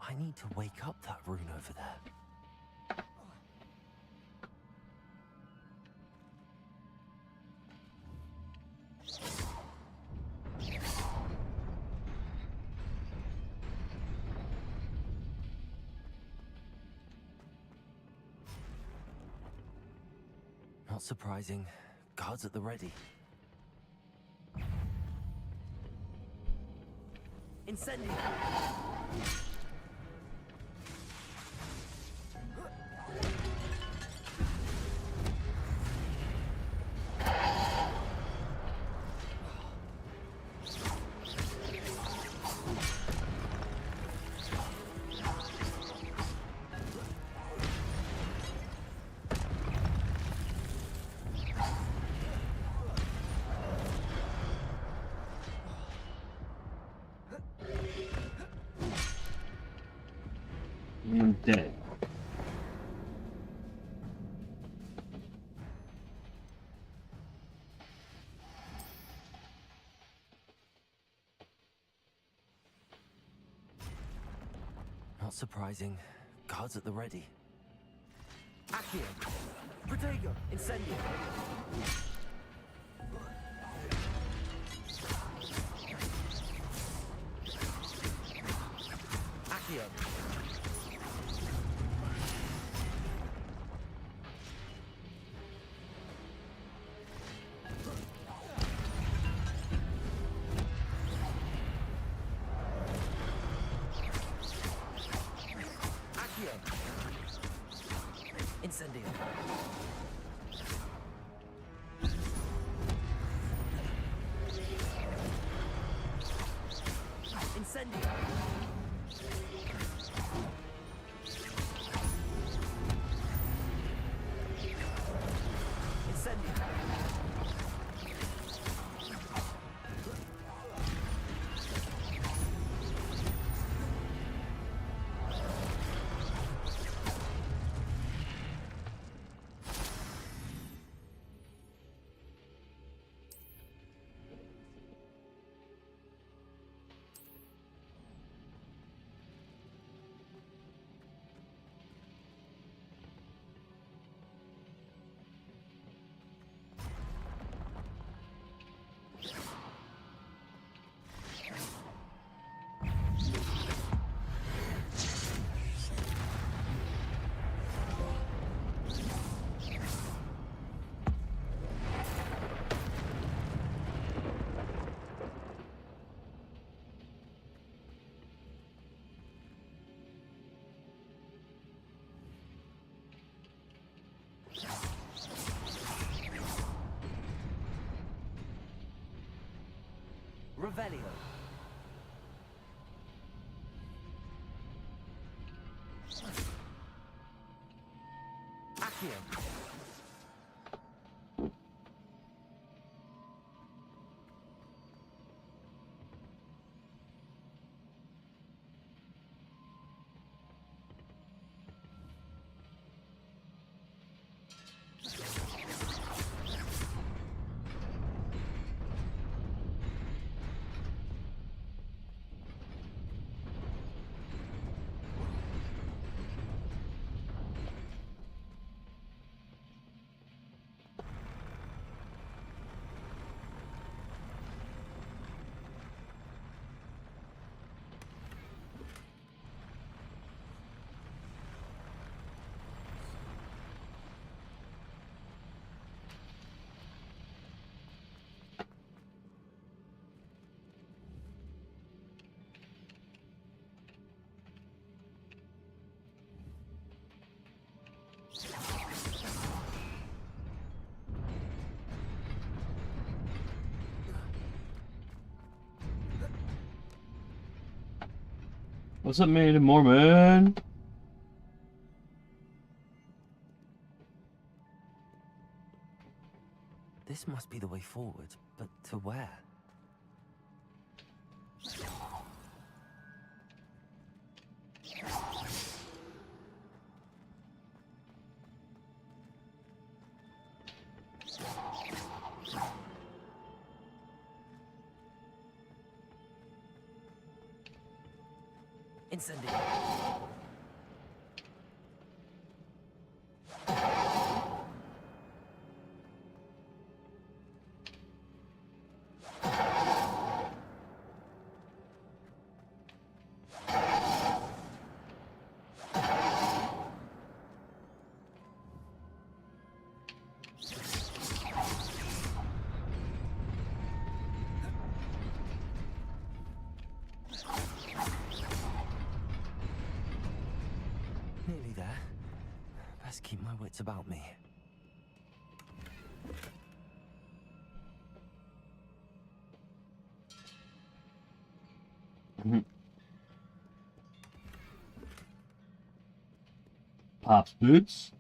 I need to wake up that rune over there. Not surprising. Guards at the ready. Incendio. I'm dead. Not surprising. Guards at the ready. Accio. Protego. Incendio. Accio. Incendio. Revelio. Accio. What's up, man? More man. This must be the way forward, but to where? Incendio. Nearly there. Best keep my wits about me. Pop's boots.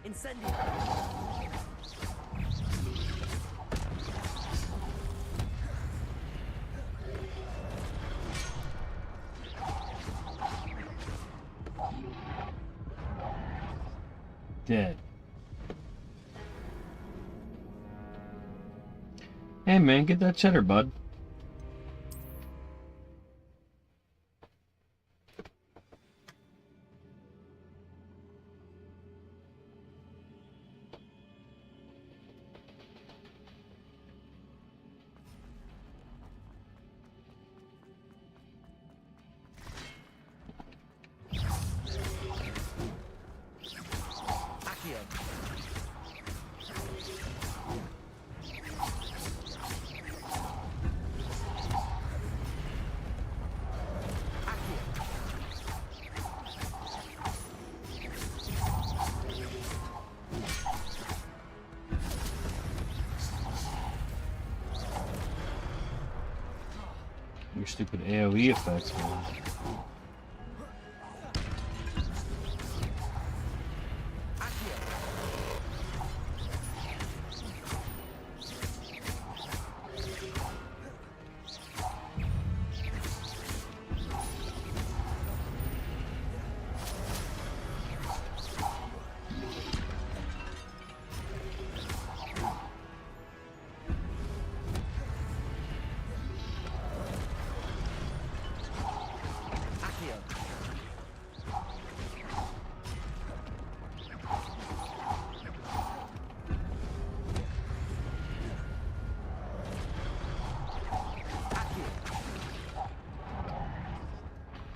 Incendio. Dead. Hey man, get that cheddar, bud. Your stupid AoE effects, man.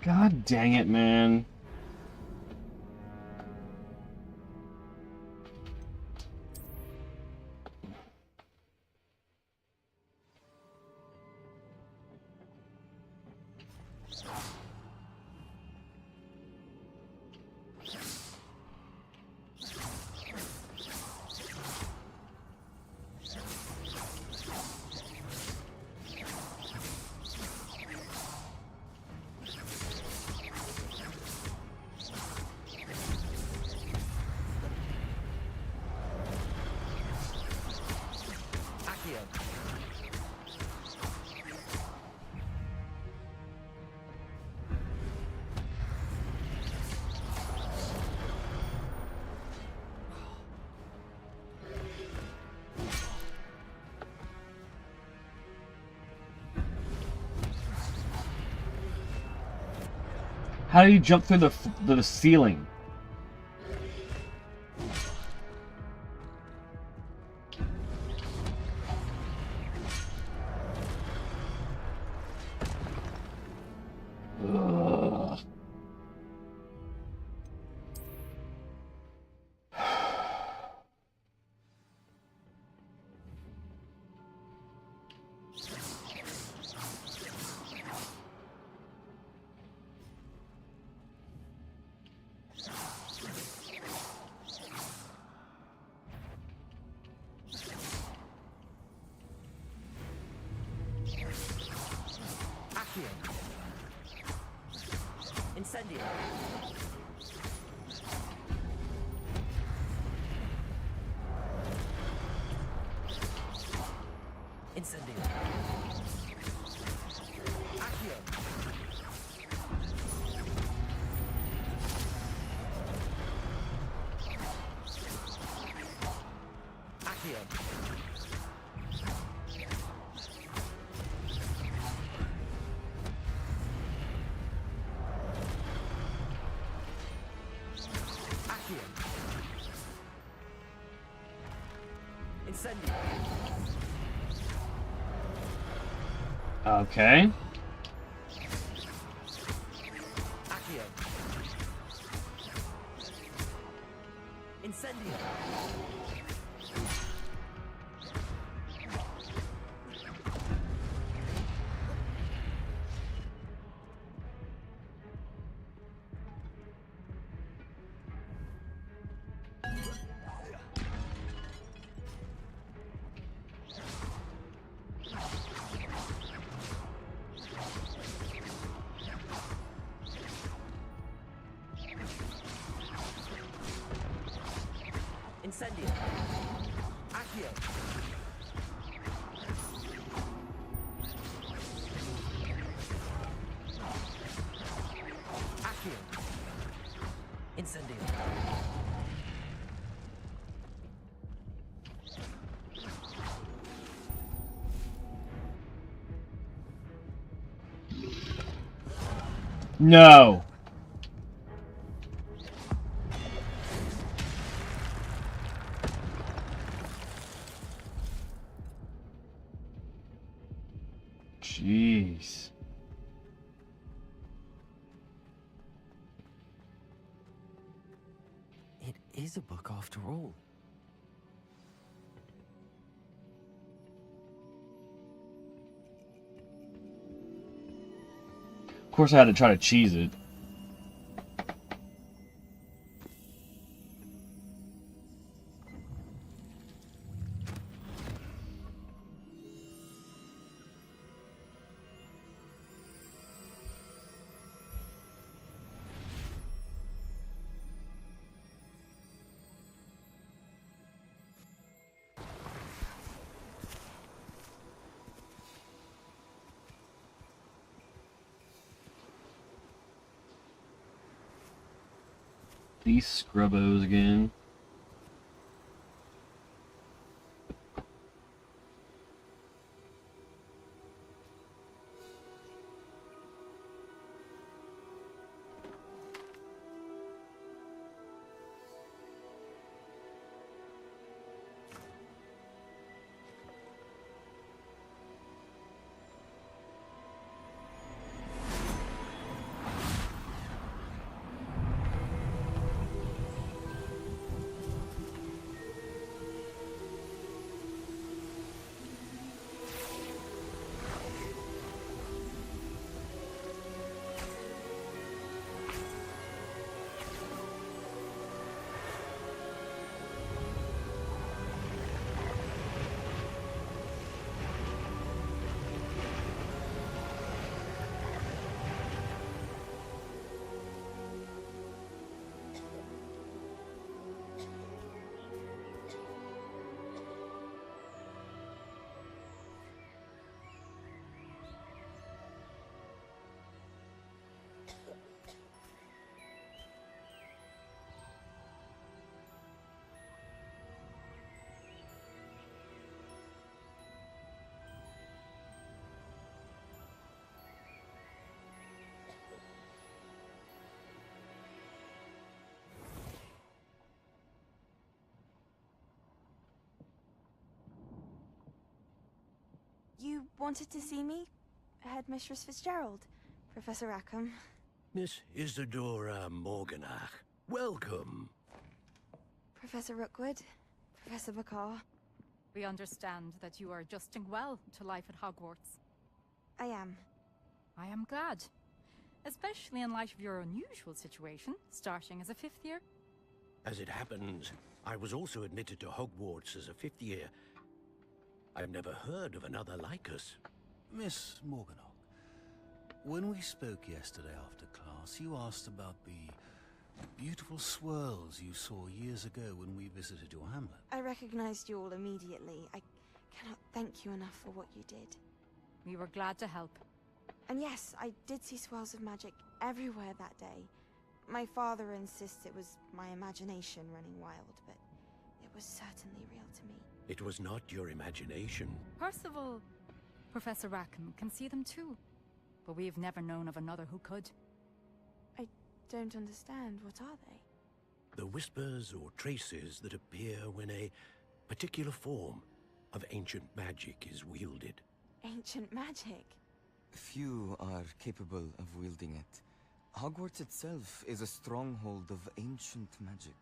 God dang it, man. How do you jump through the ceiling? Ugh. Incendio. Incendio. Accio. Accio. Incendio. Okay. Accio. Incendio. Incendio. Accio. Accio. Incendio. No. Jeez. It is a book after all. Of course I had to try to cheese it. These scrubbos again. wanted to see me? Headmistress Fitzgerald, Professor Rackham. Miss Isadora Morganach, welcome. Professor Rookwood, Professor Bakar. We understand that you are adjusting well to life at Hogwarts. I am. I am glad. Especially in light of your unusual situation, starting as a 5th year. As it happens, I was also admitted to Hogwarts as a 5th year. I've never heard of another like us. Miss Morganach, when we spoke yesterday after class, you asked about the beautiful swirls you saw years ago when we visited your hamlet. I recognized you all immediately. I cannot thank you enough for what you did. We were glad to help. And yes, I did see swirls of magic everywhere that day. My father insists it was my imagination running wild, but it was certainly real to me. It was not your imagination. Percival, Professor Rackham can see them too. But we've never known of another who could. I don't understand. What are they? The whispers or traces that appear when a particular form of ancient magic is wielded. Ancient magic? Few are capable of wielding it. Hogwarts itself is a stronghold of ancient magic.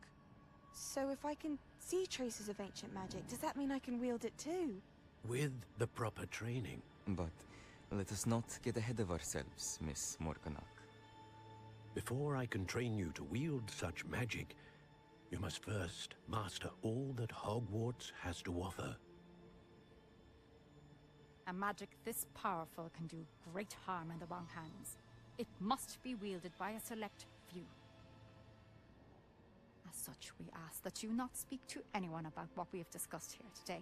So if I can see traces of ancient magic, does that mean I can wield it too? With the proper training. But let us not get ahead of ourselves, Miss Morganach. Before I can train you to wield such magic, you must first master all that Hogwarts has to offer. A magic this powerful can do great harm in the wrong hands. It must be wielded by a select few. As such, we ask that you not speak to anyone about what we have discussed here today.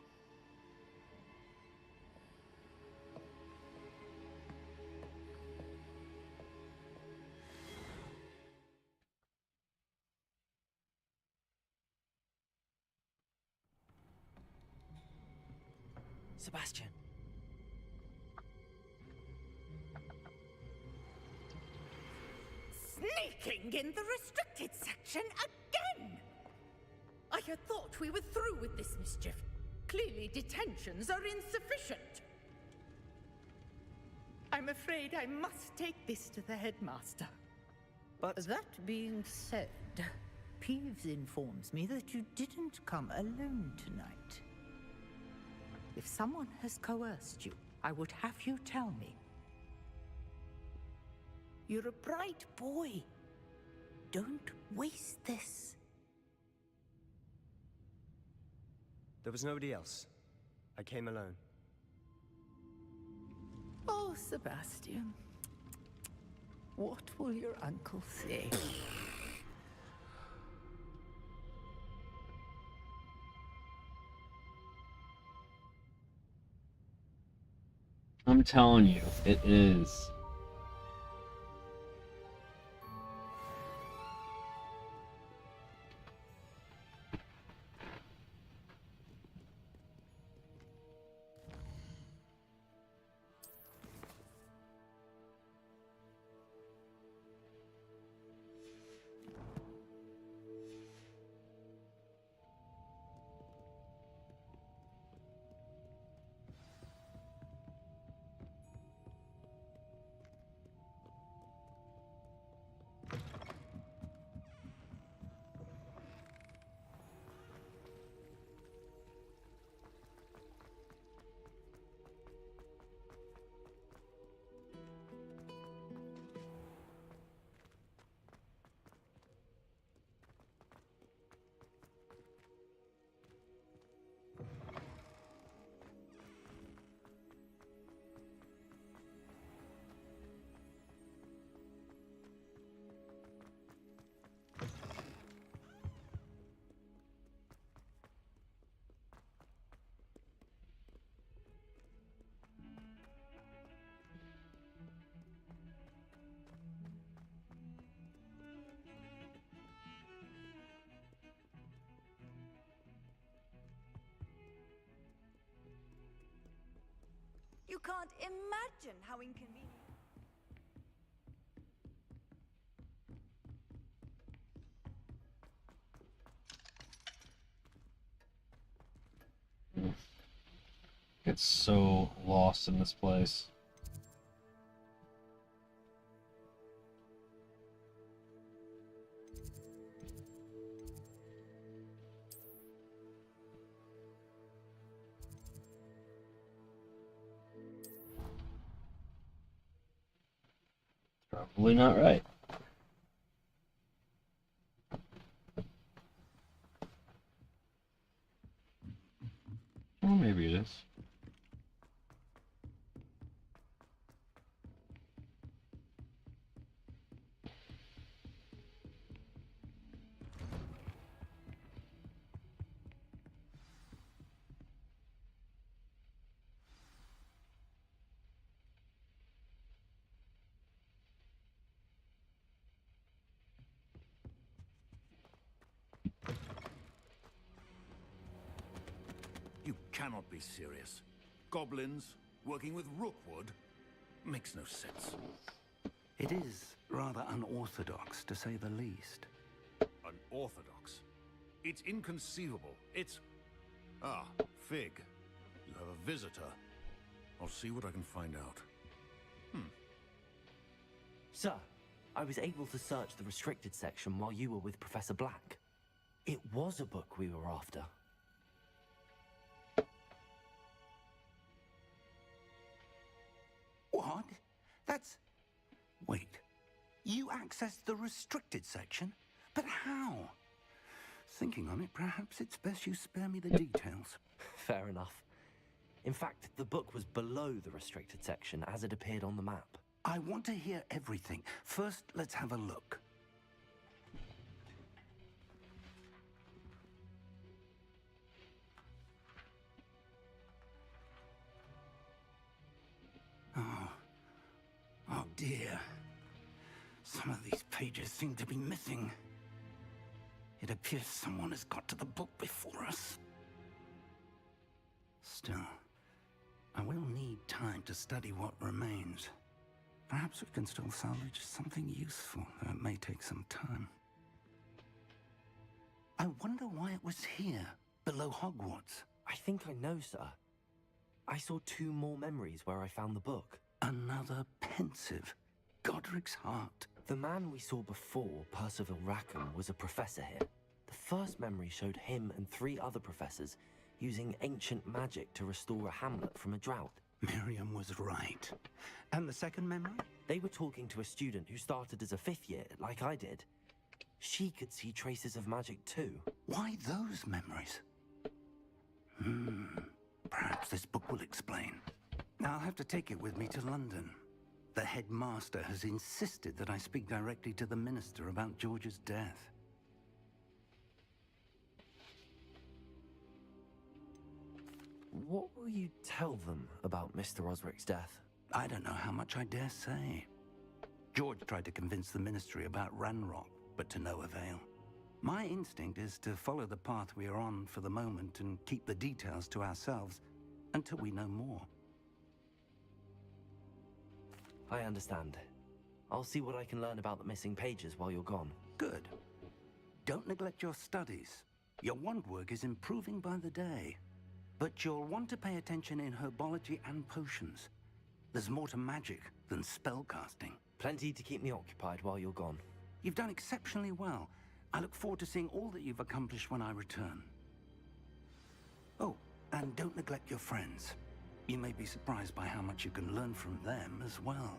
Sebastian. Sneaking in the restricted section again! I had thought we were through with this mischief. Clearly detentions are insufficient. I'm afraid I must take this to the headmaster. But that being said, Peeves informs me that you didn't come alone tonight. If someone has coerced you, I would have you tell me. You're a bright boy. Don't waste this. There was nobody else. I came alone. Oh, Sebastian. What will your uncle say? I'm telling you, it is. You can't imagine how inconvenient. Get so lost in this place. Probably not right. Or maybe it is. You cannot be serious. Goblins working with Rookwood? Makes no sense. It is rather unorthodox, to say the least. Unorthodox? It's inconceivable. It's... Ah, Fig. You have a visitor. I'll see what I can find out. Sir, I was able to search the restricted section while you were with Professor Black. It was a book we were after. What? That's... Wait. You accessed the restricted section? But how? Thinking on it, perhaps it's best you spare me the details. Fair enough. In fact, the book was below the restricted section as it appeared on the map. I want to hear everything. First, let's have a look. Oh dear. Some of these pages seem to be missing. It appears someone has got to the book before us. Still, I will need time to study what remains. Perhaps we can still salvage something useful, though it may take some time. I wonder why it was here, below Hogwarts. I think I know, sir. I saw 2 more memories where I found the book. Another pensive. Godric's heart. The man we saw before, Percival Rackham, was a professor here. The first memory showed him and 3 other professors using ancient magic to restore a hamlet from a drought. Miriam was right. And the second memory? They were talking to a student who started as a 5th year, like I did. She could see traces of magic too. Why those memories? Perhaps this book will explain. I'll have to take it with me to London. The headmaster has insisted that I speak directly to the minister about George's death. What will you tell them about Mr. Osric's death? I don't know how much I dare say. George tried to convince the ministry about Ranrock, but to no avail. My instinct is to follow the path we are on for the moment and keep the details to ourselves until we know more. I understand. I'll see what I can learn about the missing pages while you're gone. Good. Don't neglect your studies. Your wand work is improving by the day. But you'll want to pay attention in herbology and potions. There's more to magic than spellcasting. Plenty to keep me occupied while you're gone. You've done exceptionally well. I look forward to seeing all that you've accomplished when I return. Oh, and don't neglect your friends. You may be surprised by how much you can learn from them as well.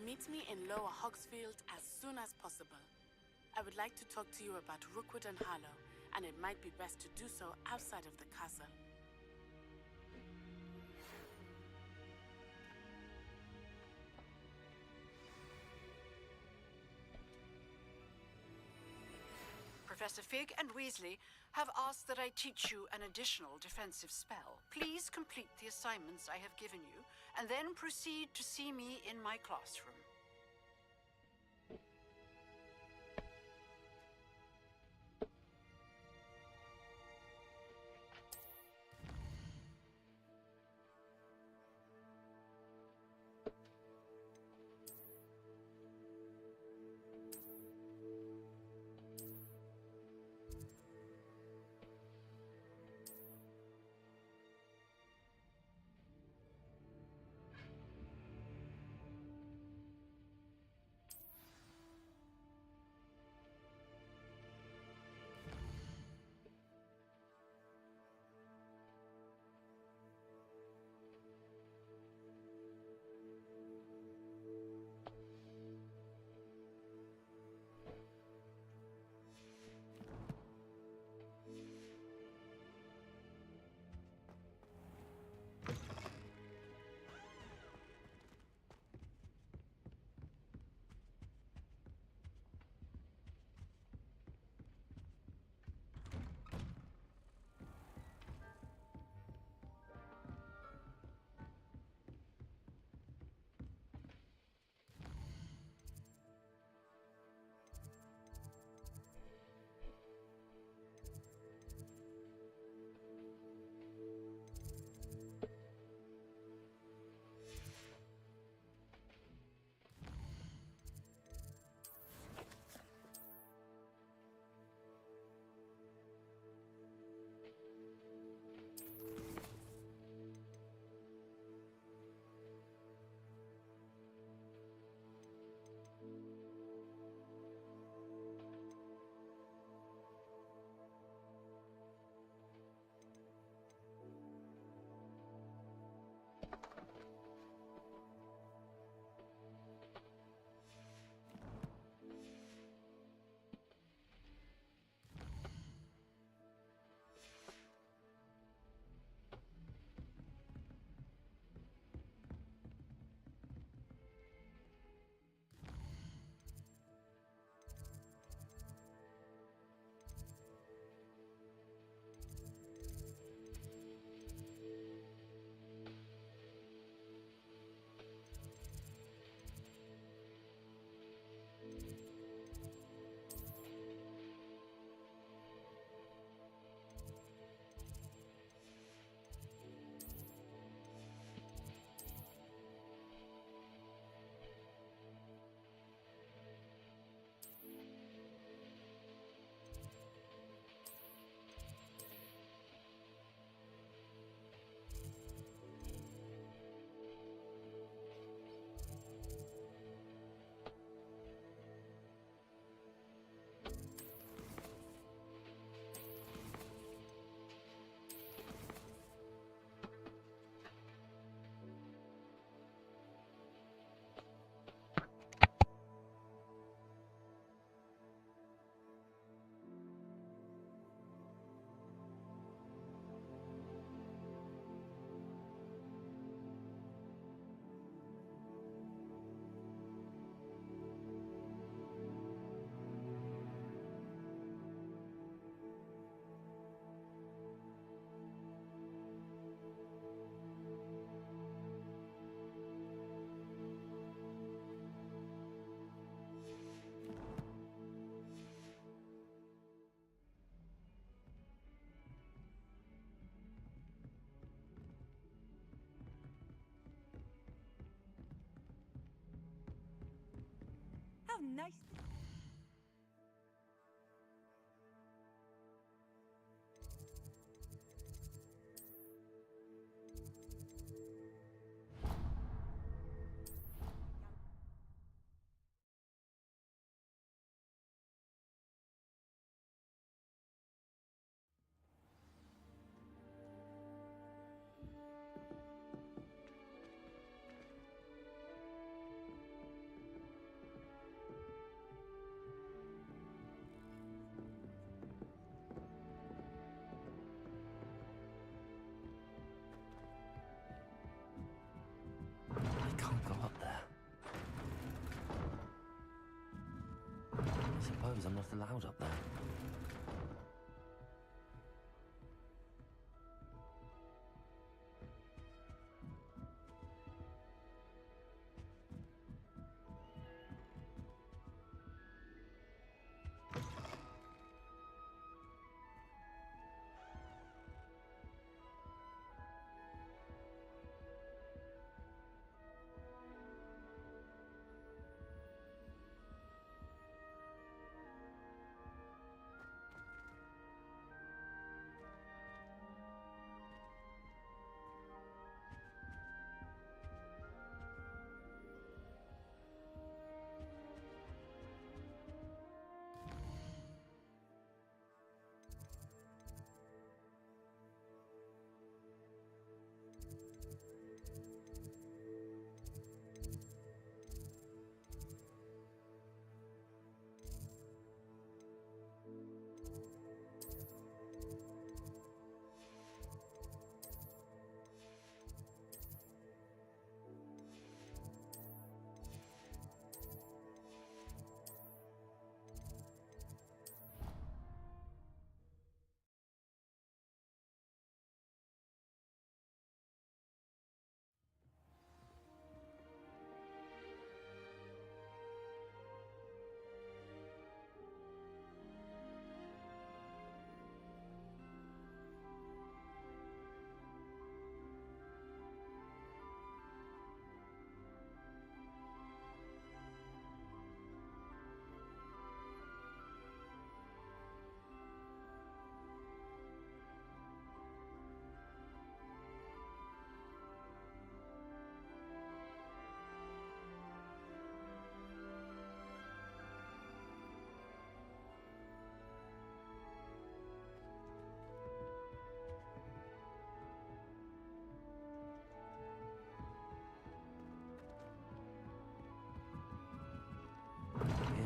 Meet me in Lower Hogsfield as soon as possible. I would like to talk to you about Rookwood and Harlow, and it might be best to do so outside of the castle. Professor Fig and Weasley have asked that I teach you an additional defensive spell. Please complete the assignments I have given you, and then proceed to see me in my classroom. How nice. I can't go up there. I suppose I'm not allowed up there.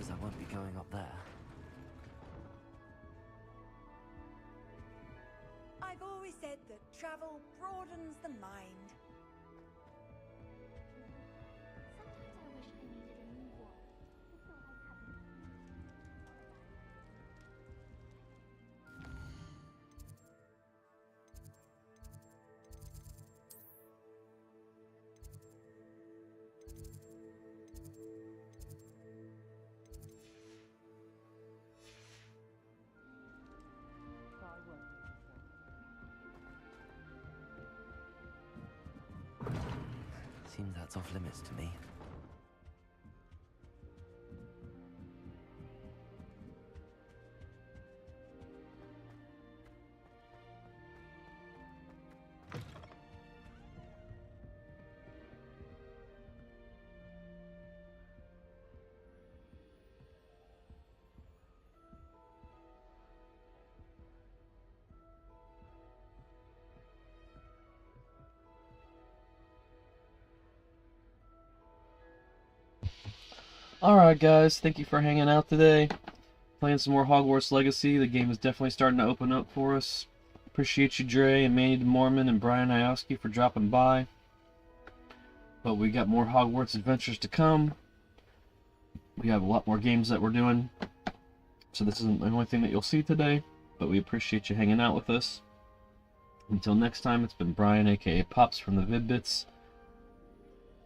suppose I won't be going up there. I've always said that travel broadens the mind. Sometimes I wish I needed a new wand. I thought I'd have it. Seems that's off limits to me. Alright guys, thank you for hanging out today. Playing some more Hogwarts Legacy. The game is definitely starting to open up for us. Appreciate you, Dre, and Manny DeMormon, and Brian Iowski for dropping by. But we got more Hogwarts adventures to come. We have a lot more games that we're doing. So this isn't the only thing that you'll see today, but we appreciate you hanging out with us. Until next time, it's been Brian, aka Pops from the Vid-Bits,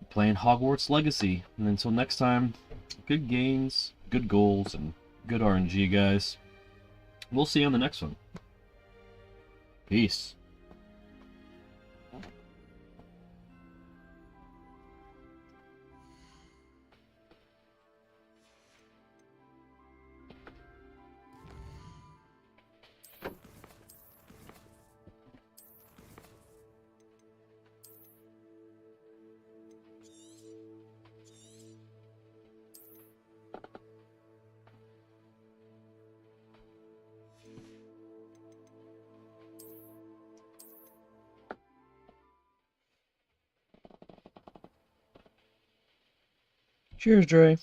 playing Hogwarts Legacy. And until next time, good games, good goals, and good RNG, guys. We'll see you on the next one. Peace. Cheers, Dre.